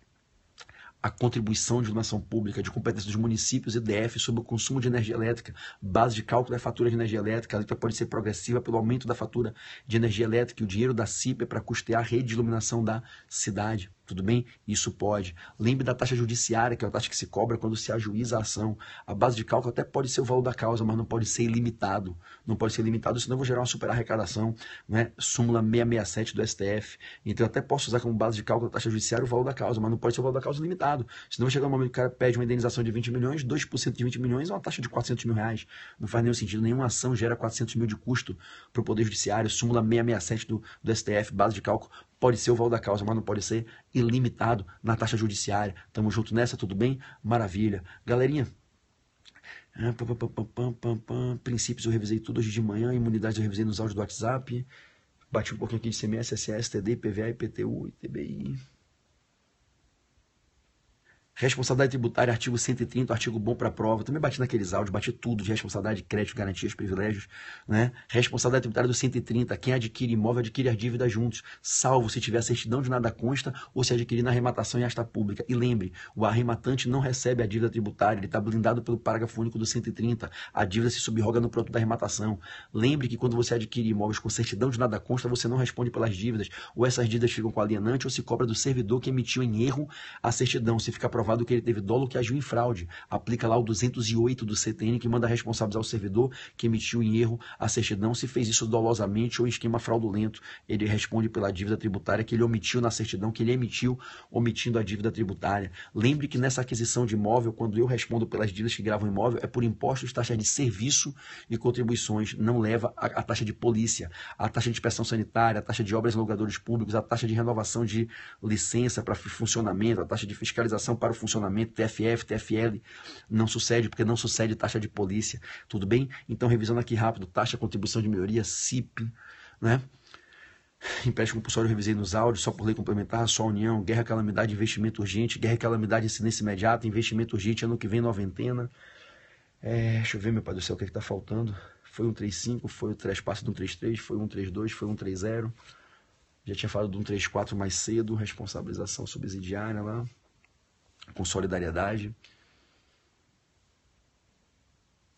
a contribuição de iluminação pública de competência dos municípios e DF sobre o consumo de energia elétrica, base de cálculo é a fatura de energia elétrica, a letra pode ser progressiva pelo aumento da fatura de energia elétrica e o dinheiro da CIP é para custear a rede de iluminação da cidade. Tudo bem? Isso pode. Lembre da taxa judiciária, que é a taxa que se cobra quando se ajuiza a ação. A base de cálculo até pode ser o valor da causa, mas não pode ser ilimitado. Não pode ser ilimitado, senão eu vou gerar uma super arrecadação, né? Súmula 667 do STF. Então eu até posso usar como base de cálculo a taxa judiciária o valor da causa, mas não pode ser o valor da causa limitado. Senão vai chegar um momento que o cara pede uma indenização de 20 milhões, 2% de 20 milhões é uma taxa de 400 mil reais. Não faz nenhum sentido. Nenhuma ação gera 400 mil de custo para o Poder Judiciário. Súmula 667 do STF, base de cálculo. Pode ser o valor da causa, mas não pode ser ilimitado na taxa judiciária. Tamo junto nessa, tudo bem? Maravilha. Galerinha, princípios eu revisei tudo hoje de manhã, imunidades eu revisei nos áudios do WhatsApp, bati um pouquinho aqui de CMS, SS, TD, PVA, IPTU, ITBI. Responsabilidade tributária, artigo 130, artigo bom para prova. Também bati naqueles áudios, bati tudo de responsabilidade, crédito, garantias, privilégios, né? Responsabilidade tributária do 130, quem adquire imóvel adquire as dívidas juntos, salvo se tiver certidão de nada consta ou se adquirir na arrematação em asta pública. E lembre, o arrematante não recebe a dívida tributária, ele está blindado pelo parágrafo único do 130. A dívida se subroga no produto da arrematação. Lembre que quando você adquire imóveis com certidão de nada consta, você não responde pelas dívidas, ou essas dívidas ficam com o alienante ou se cobra do servidor que emitiu em erro a certidão, se ficar provado que ele teve dolo que agiu em fraude. Aplica lá o 208 do CTN que manda responsabilizar o servidor que emitiu em erro a certidão. Se fez isso dolosamente ou em esquema fraudulento, ele responde pela dívida tributária que ele omitiu na certidão, que ele emitiu omitindo a dívida tributária. Lembre que nessa aquisição de imóvel, quando eu respondo pelas dívidas que gravam imóvel, é por impostos, taxas de serviço e contribuições. Não leva a taxa de polícia, a taxa de inspeção sanitária, a taxa de obras em lugadores públicos, a taxa de renovação de licença para funcionamento, a taxa de fiscalização para o funcionamento, TFF, TFL, não sucede, porque não sucede taxa de polícia, tudo bem? Então, revisando aqui rápido, taxa, contribuição de melhoria, CIP, né? Empréstimo compulsório eu revisei nos áudios, só por lei complementar, só união, guerra, calamidade, investimento urgente, guerra, calamidade, incidência imediata, investimento urgente, ano que vem, noventena. Deixa eu ver, meu pai do céu, o que é que tá faltando? Foi 135, foi o trespasse do 133, foi 132, foi 130. Já tinha falado do 134 mais cedo, responsabilização subsidiária lá, com solidariedade.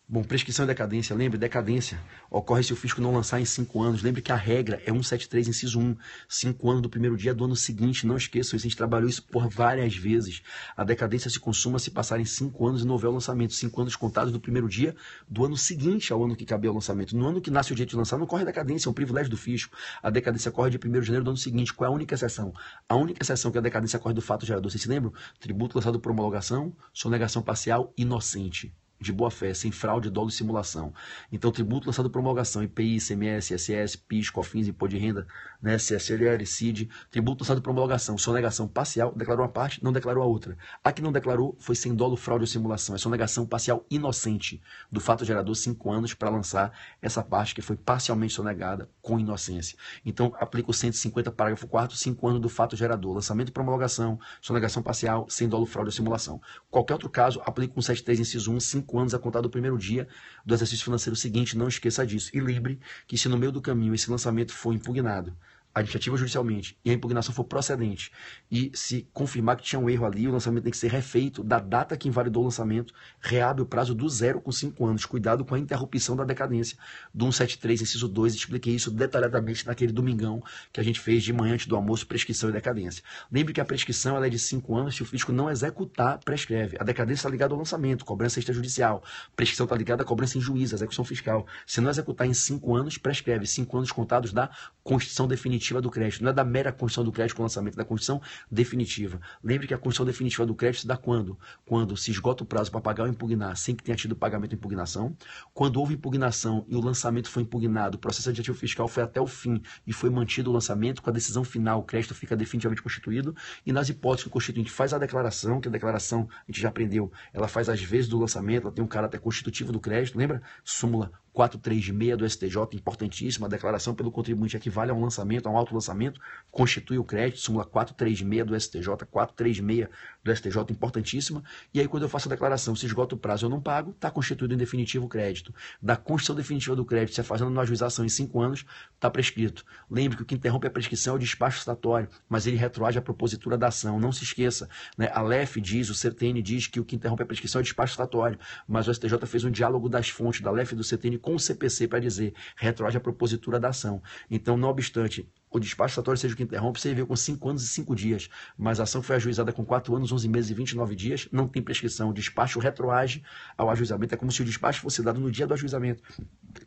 Bom, prescrição e decadência, lembre, decadência ocorre se o fisco não lançar em 5 anos. Lembre que a regra é 173, inciso 1, 5 anos do primeiro dia do ano seguinte. Não esqueçam, a gente trabalhou isso por várias vezes. A decadência se consuma se passarem 5 anos e não houver o lançamento. 5 anos contados do primeiro dia do ano seguinte ao ano que cabe ao lançamento. No ano que nasce o direito de lançar, não corre a decadência, é um privilégio do fisco. A decadência corre de 1º de janeiro do ano seguinte. Qual é a única exceção? A única exceção que a decadência corre do fato gerador. Vocês se lembram? Tributo lançado por homologação, sonegação parcial, inocente, de boa-fé, sem fraude, dolo e simulação. Então, tributo lançado por homologação, IPI, ICMS, ISS, PIS, COFINS, Imposto de Renda, né, CSLL, CID, tributo lançado por homologação, sonegação parcial, declarou uma parte, não declarou a outra. A que não declarou foi sem dolo, fraude ou simulação. É sonegação parcial inocente do fato gerador, 5 anos para lançar essa parte que foi parcialmente sonegada com inocência. Então, aplica o 150, parágrafo 4º, 5 anos do fato gerador. Lançamento por homologação, sonegação parcial, sem dolo, fraude ou simulação. Qualquer outro caso, aplica o 173, inciso 1, 5 anos a contar do primeiro dia do exercício financeiro seguinte. Não esqueça disso. E lembre que se no meio do caminho esse lançamento for impugnado administrativa ou judicialmente, e a impugnação for procedente, e se confirmar que tinha um erro ali, o lançamento tem que ser refeito da data que invalidou o lançamento, reabre o prazo do 0 com 5 anos. Cuidado com a interrupção da decadência do 173, inciso 2, expliquei isso detalhadamente naquele domingão que a gente fez de manhã antes do almoço, prescrição e decadência. Lembre que a prescrição ela é de 5 anos se o fisco não executar, prescreve. A decadência está ligada ao lançamento, cobrança extrajudicial. Prescrição está ligada à cobrança em juízo, execução fiscal. Se não executar em 5 anos, prescreve. 5 anos contados da constituição definitiva do crédito, não é da mera condição do crédito com o lançamento, é da condição definitiva. Lembre que a condição definitiva do crédito se dá quando? Quando se esgota o prazo para pagar ou impugnar sem que tenha tido pagamento ou impugnação, quando houve impugnação e o lançamento foi impugnado, o processo administrativo fiscal foi até o fim e foi mantido o lançamento, com a decisão final o crédito fica definitivamente constituído, e nas hipóteses que o constituinte faz a declaração, que a declaração, a gente já aprendeu, ela faz às vezes do lançamento, ela tem um caráter constitutivo do crédito, lembra? Súmula 436 do STJ, importantíssima, a declaração pelo contribuinte equivale a um lançamento, a um auto-lançamento, constitui o crédito, súmula 436 do STJ, 436 do STJ, importantíssima, e aí quando eu faço a declaração, se esgota o prazo eu não pago, está constituído em definitivo o crédito. Da constituição definitiva do crédito, se a fazenda não ajuização em 5 anos, está prescrito. Lembre que o que interrompe a prescrição é o despacho estatório, mas ele retroage à propositura da ação, não se esqueça, né? A LEF diz, o CTN diz que o que interrompe a prescrição é o despacho estatório, mas o STJ fez um diálogo das fontes da LEF e do CTN com o CPC para dizer, retroage à propositura da ação. Então, não obstante o despacho estatório seja o que interrompe, você veio com 5 anos e 5 dias, mas a ação foi ajuizada com 4 anos, 11 meses e 29 dias, não tem prescrição. O despacho retroage ao ajuizamento, é como se o despacho fosse dado no dia do ajuizamento.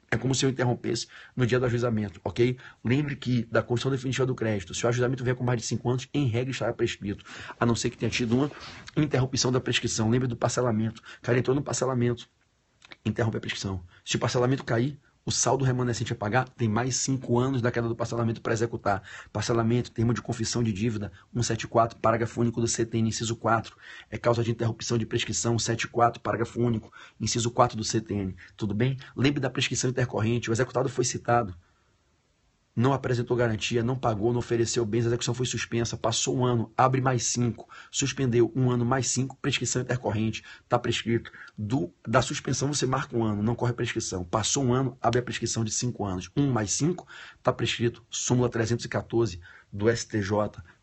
É como se eu interrompesse no dia do ajuizamento, ok? Lembre que da condição definitiva do crédito, se o ajuizamento vier com mais de 5 anos, em regra estará prescrito, a não ser que tenha tido uma interrupção da prescrição. Lembre do parcelamento. O cara entrou no parcelamento, interrompe a prescrição. Se o parcelamento cair, o saldo remanescente a pagar tem mais 5 anos da queda do parcelamento para executar. Parcelamento, termo de confissão de dívida, 174, parágrafo único do CTN, inciso 4. É causa de interrupção de prescrição, 174, parágrafo único, inciso 4 do CTN. Tudo bem? Lembre da prescrição intercorrente. O executado foi citado, não apresentou garantia, não pagou, não ofereceu bens, a execução foi suspensa, passou 1 ano, abre mais 5, suspendeu 1 ano mais 5, prescrição intercorrente, está prescrito. Da suspensão você marca 1 ano, não corre prescrição. Passou 1 ano, abre a prescrição de 5 anos. 1 mais 5, está prescrito. Súmula 314 do STJ,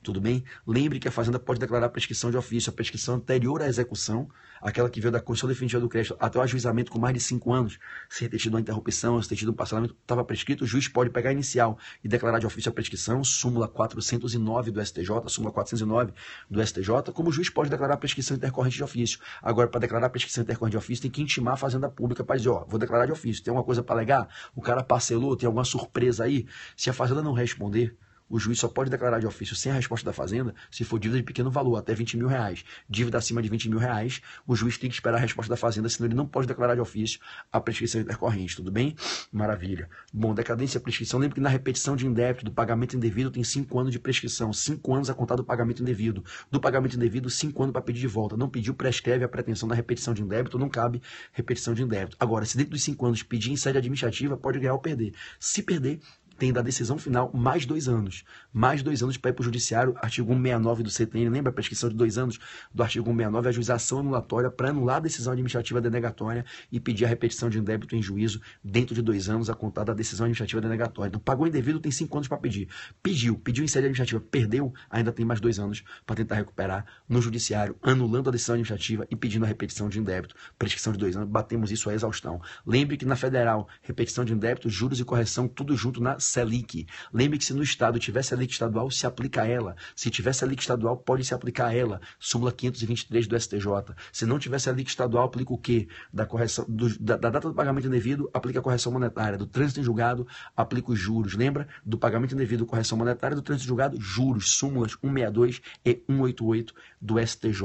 tudo bem? Lembre que a Fazenda pode declarar prescrição de ofício, a prescrição anterior à execução, aquela que veio da condição definitiva do crédito até o ajuizamento com mais de 5 anos, sem ter tido uma interrupção, sem ter tido um parcelamento, estava prescrito, o juiz pode pegar a inicial e declarar de ofício a prescrição, súmula 409 do STJ, súmula 409 do STJ, como o juiz pode declarar prescrição intercorrente de ofício. Agora, para declarar prescrição intercorrente de ofício, tem que intimar a Fazenda Pública para dizer, ó, vou declarar de ofício, tem alguma coisa para alegar? O cara parcelou, tem alguma surpresa aí? Se a Fazenda não responder, o juiz só pode declarar de ofício sem a resposta da Fazenda se for dívida de pequeno valor, até 20 mil reais. Dívida acima de 20 mil reais, o juiz tem que esperar a resposta da Fazenda, senão ele não pode declarar de ofício a prescrição intercorrente, tudo bem? Maravilha. Bom, decadência e prescrição, lembre que na repetição de indébito, do pagamento indevido, tem 5 anos de prescrição, 5 anos a contar do pagamento indevido. Do pagamento indevido, 5 anos para pedir de volta. Não pediu, prescreve a pretensão da repetição de indébito, não cabe repetição de indébito. Agora, se dentro dos 5 anos pedir em sede administrativa, pode ganhar ou perder. Se perder, tem da decisão final mais 2 anos. Mais 2 anos para ir para o judiciário, artigo 169 do CTN, lembra a prescrição de 2 anos do artigo 169, a ajuização anulatória para anular a decisão administrativa denegatória e pedir a repetição de indébito em juízo dentro de 2 anos a contar da decisão administrativa denegatória. Então, pagou indevido, tem 5 anos para pedir. Pediu em sede administrativa, perdeu, ainda tem mais 2 anos para tentar recuperar no judiciário, anulando a decisão administrativa e pedindo a repetição de indébito. Prescrição de 2 anos, batemos isso à exaustão. Lembre que na federal, repetição de indébito, juros e correção, tudo junto na Selic. Lembre que se no estado tiver Selic estadual, se aplica a ela. Se tiver Selic estadual, pode se aplicar a ela. Súmula 523 do STJ. Se não tiver Selic estadual, aplica o quê? Da correção da data do pagamento indevido, aplica a correção monetária. Do trânsito em julgado, aplica os juros. Lembra? Do pagamento indevido, correção monetária. Do trânsito em julgado, juros. Súmulas 162 e 188 do STJ.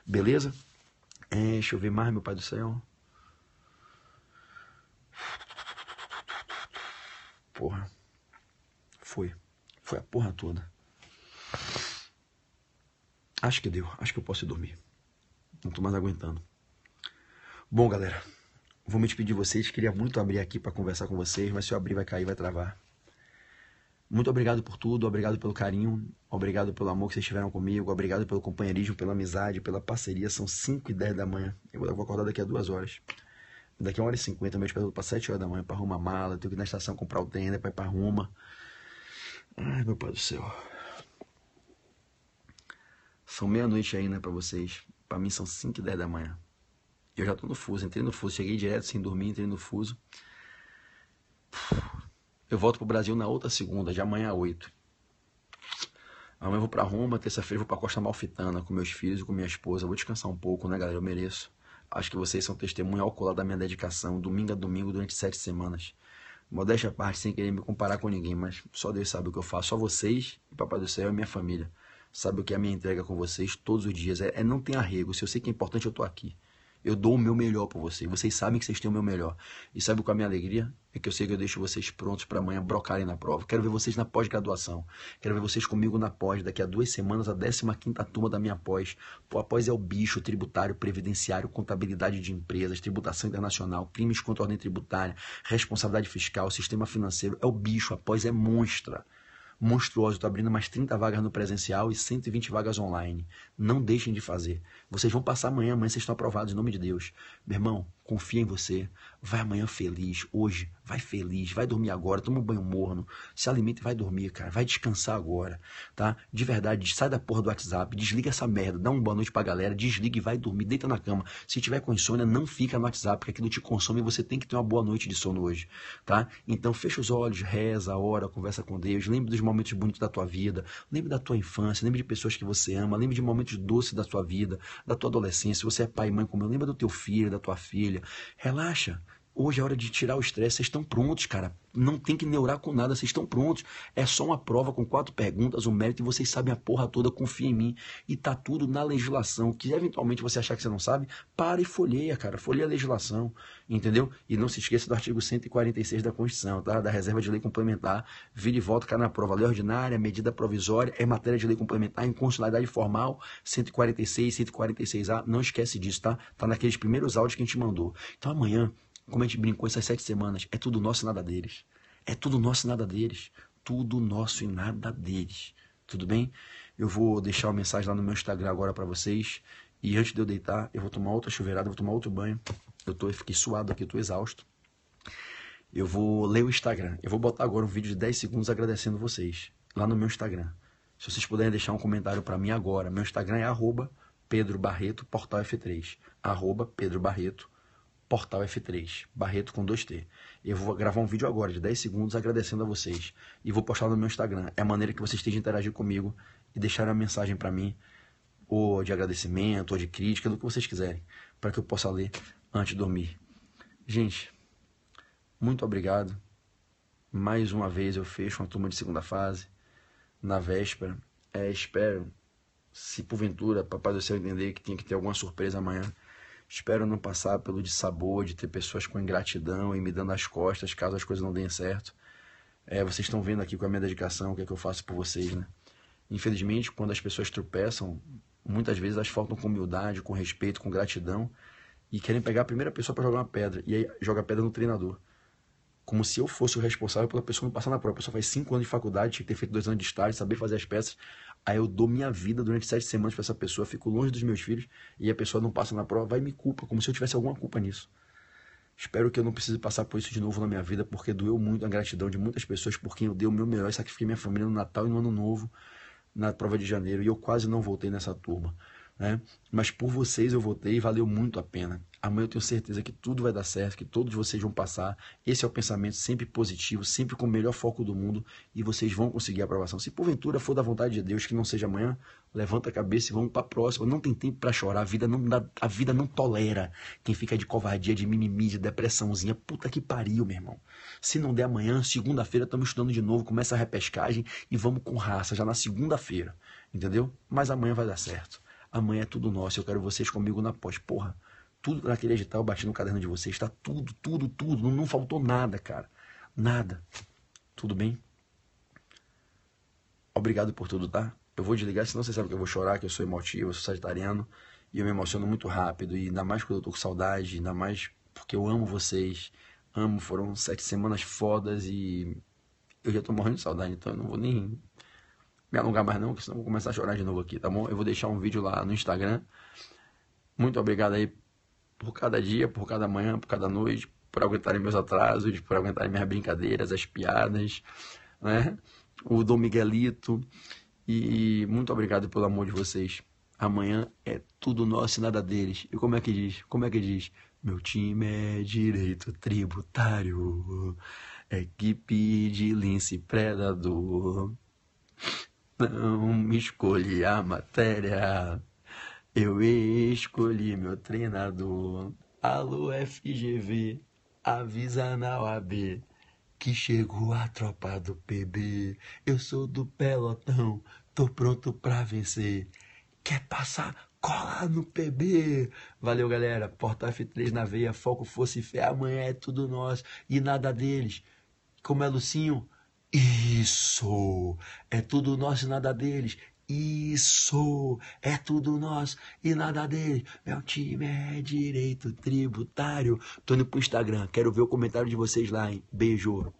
Beleza? Deixa eu ver mais, meu pai do céu. Porra. Foi a porra toda. Acho que deu. Acho que eu posso ir dormir. Não tô mais aguentando. Bom, galera. Vou me despedir de vocês. Queria muito abrir aqui para conversar com vocês, mas se eu abrir vai cair, vai travar. Muito obrigado por tudo. Obrigado pelo carinho. Obrigado pelo amor que vocês tiveram comigo. Obrigado pelo companheirismo, pela amizade, pela parceria. São 5h10 da manhã. Eu vou acordar daqui a 2 horas. Daqui a 1h50, meu esperado para 7 horas da manhã para arrumar mala. Tenho que ir na estação comprar o tênis para ir para Roma. Ai, meu pai do céu. São meia-noite aí, né, pra vocês. Pra mim são 5h10 da manhã. Eu já tô no fuso, entrei no fuso. Cheguei direto sem dormir, entrei no fuso. Eu volto pro Brasil na outra segunda, de amanhã às 8. Amanhã eu vou pra Roma, terça-feira eu vou pra Costa Amalfitana com meus filhos e com minha esposa. Eu vou descansar um pouco, né, galera? Eu mereço. Acho que vocês são testemunha ocular da minha dedicação, domingo a domingo, durante 7 semanas. Modéstia à parte, sem querer me comparar com ninguém, mas só Deus sabe o que eu faço. Só vocês, e Papai do Céu e minha família. Sabe o que é a minha entrega com vocês todos os dias. Não ter arrego. Se eu sei que é importante, eu tô aqui. Eu dou o meu melhor por vocês. Vocês sabem que vocês têm o meu melhor. E sabe qual é a minha alegria? É que eu sei que eu deixo vocês prontos para amanhã brocarem na prova. Quero ver vocês na pós-graduação. Quero ver vocês comigo na pós. Daqui a 2 semanas, a 15ª turma da minha pós. Pô, a pós é o bicho tributário, previdenciário, contabilidade de empresas, tributação internacional, crimes contra a ordem tributária, responsabilidade fiscal, sistema financeiro. É o bicho. A pós é monstra. Monstruoso, estou abrindo mais 30 vagas no presencial e 120 vagas online. Não deixem de fazer. Vocês vão passar amanhã vocês estão aprovados em nome de Deus. Meu irmão, confia em você. Vai amanhã feliz, hoje, vai feliz, vai dormir agora, toma um banho morno, se alimenta e vai dormir, cara. Vai descansar agora, tá? De verdade, sai da porra do WhatsApp, desliga essa merda, dá uma boa noite pra galera, desliga e vai dormir, deita na cama. Se tiver com insônia, não fica no WhatsApp, porque aquilo te consome e você tem que ter uma boa noite de sono hoje, tá? Então fecha os olhos, reza, ora, conversa com Deus, lembre dos momentos bonitos da tua vida, lembre da tua infância, lembre de pessoas que você ama, lembre de momentos doces da tua vida, da tua adolescência. Se você é pai e mãe como eu, lembra do teu filho, da tua filha. Relaxa. Hoje é hora de tirar o estresse. Vocês estão prontos, cara. Não tem que neurar com nada. Vocês estão prontos. É só uma prova com 4 perguntas, um mérito, e vocês sabem a porra toda. Confia em mim. E tá tudo na legislação. Que eventualmente você achar que você não sabe, para e folheia, cara. Folheia a legislação. Entendeu? E não se esqueça do artigo 146 da Constituição, tá? Da reserva de lei complementar. Vira e volta, cai na prova. Lei ordinária, medida provisória, é matéria de lei complementar, inconstitucionalidade formal, 146, 146A. Não esquece disso, tá? Tá naqueles primeiros áudios que a gente mandou. Então amanhã, como a gente brincou essas 7 semanas, é tudo nosso e nada deles. É tudo nosso e nada deles. Tudo nosso e nada deles. Tudo bem? Eu vou deixar uma mensagem lá no meu Instagram agora pra vocês. E antes de eu deitar, eu vou tomar outra chuveirada, vou tomar outro banho. Eu fiquei suado aqui, eu tô exausto. Eu vou ler o Instagram. Eu vou botar agora um vídeo de 10 segundos agradecendo vocês. Lá no meu Instagram. Se vocês puderem deixar um comentário pra mim agora. Meu Instagram é @PedroBarreto, Portal F3. @PedroBarreto, Portal F3, Barreto com 2T. Eu vou gravar um vídeo agora de 10 segundos agradecendo a vocês. E vou postar no meu Instagram. É a maneira que vocês têm de interagir comigo e deixar uma mensagem para mim, ou de agradecimento, ou de crítica, do que vocês quiserem, para que eu possa ler antes de dormir. Gente, muito obrigado. Mais uma vez eu fecho uma turma de segunda fase, na véspera. Espero, se porventura Papai do Céu entender que tinha que ter alguma surpresa amanhã, espero não passar pelo dissabor de ter pessoas com ingratidão e me dando as costas caso as coisas não deem certo. Vocês estão vendo aqui com a minha dedicação o que é que eu faço por vocês, né? Infelizmente, quando as pessoas tropeçam, muitas vezes elas faltam com humildade, com respeito, com gratidão e querem pegar a primeira pessoa para jogar uma pedra, e aí joga a pedra no treinador. como se eu fosse o responsável pela pessoa não passar na prova. A pessoa faz 5 anos de faculdade, tinha que ter feito 2 anos de estágio, saber fazer as peças. Aí eu dou minha vida durante 7 semanas para essa pessoa, fico longe dos meus filhos e a pessoa não passa na prova, vai e me culpa, como se eu tivesse alguma culpa nisso. Espero que eu não precise passar por isso de novo na minha vida, porque doeu muito a gratidão de muitas pessoas por quem eu dei o meu melhor e sacrifiquei minha família no Natal e no Ano Novo, na prova de janeiro, e eu quase não voltei nessa turma, né? Mas por vocês eu voltei e valeu muito a pena. Amanhã eu tenho certeza que tudo vai dar certo, que todos vocês vão passar. Esse é o pensamento sempre positivo, sempre com o melhor foco do mundo, e vocês vão conseguir a aprovação. Se porventura for da vontade de Deus, que não seja amanhã, levanta a cabeça e vamos para a próxima. Não tem tempo para chorar, a vida não tolera quem fica de covardia, de mimimi, de depressãozinha. Puta que pariu, meu irmão. Se não der amanhã, segunda-feira estamos estudando de novo, começa a repescagem e vamos com raça, já na segunda-feira, entendeu? Mas amanhã vai dar certo. Amanhã é tudo nosso, eu quero vocês comigo na pós. Porra, tudo naquele edital eu bati no caderno de vocês, tá tudo. Não faltou nada, cara. Nada. Tudo bem? Obrigado por tudo, tá? Eu vou desligar, senão você sabe que eu vou chorar, que eu sou emotivo, eu sou sagitariano, e eu me emociono muito rápido, e ainda mais quando eu tô com saudade, ainda mais porque eu amo vocês, amo, foram 7 semanas fodas, e eu já tô morrendo de saudade, então eu não vou nem me alongar mais não, porque senão eu vou começar a chorar de novo aqui, tá bom? Eu vou deixar um vídeo lá no Instagram. Muito obrigado aí por cada dia, por cada manhã, por cada noite, por aguentarem meus atrasos, por aguentarem minhas brincadeiras, as piadas, né? O Dom Miguelito. E muito obrigado pelo amor de vocês. Amanhã é tudo nosso e nada deles. E como é que diz? Como é que diz? Meu time é direito tributário, equipe de lince predador. Não escolhi a matéria, eu escolhi meu treinador. Alô FGV, avisa na UAB que chegou a tropa do PB. Eu sou do pelotão, tô pronto pra vencer. Quer passar? Cola no PB. Valeu, galera. Porta F3 na veia, foco, força e fé. Amanhã é tudo nosso e nada deles. Como é Lucinho? Isso! É tudo nosso e nada deles. Isso! É tudo nosso e nada deles. Meu time é direito tributário. Tô indo pro Instagram. Quero ver o comentário de vocês lá, hein? Beijo!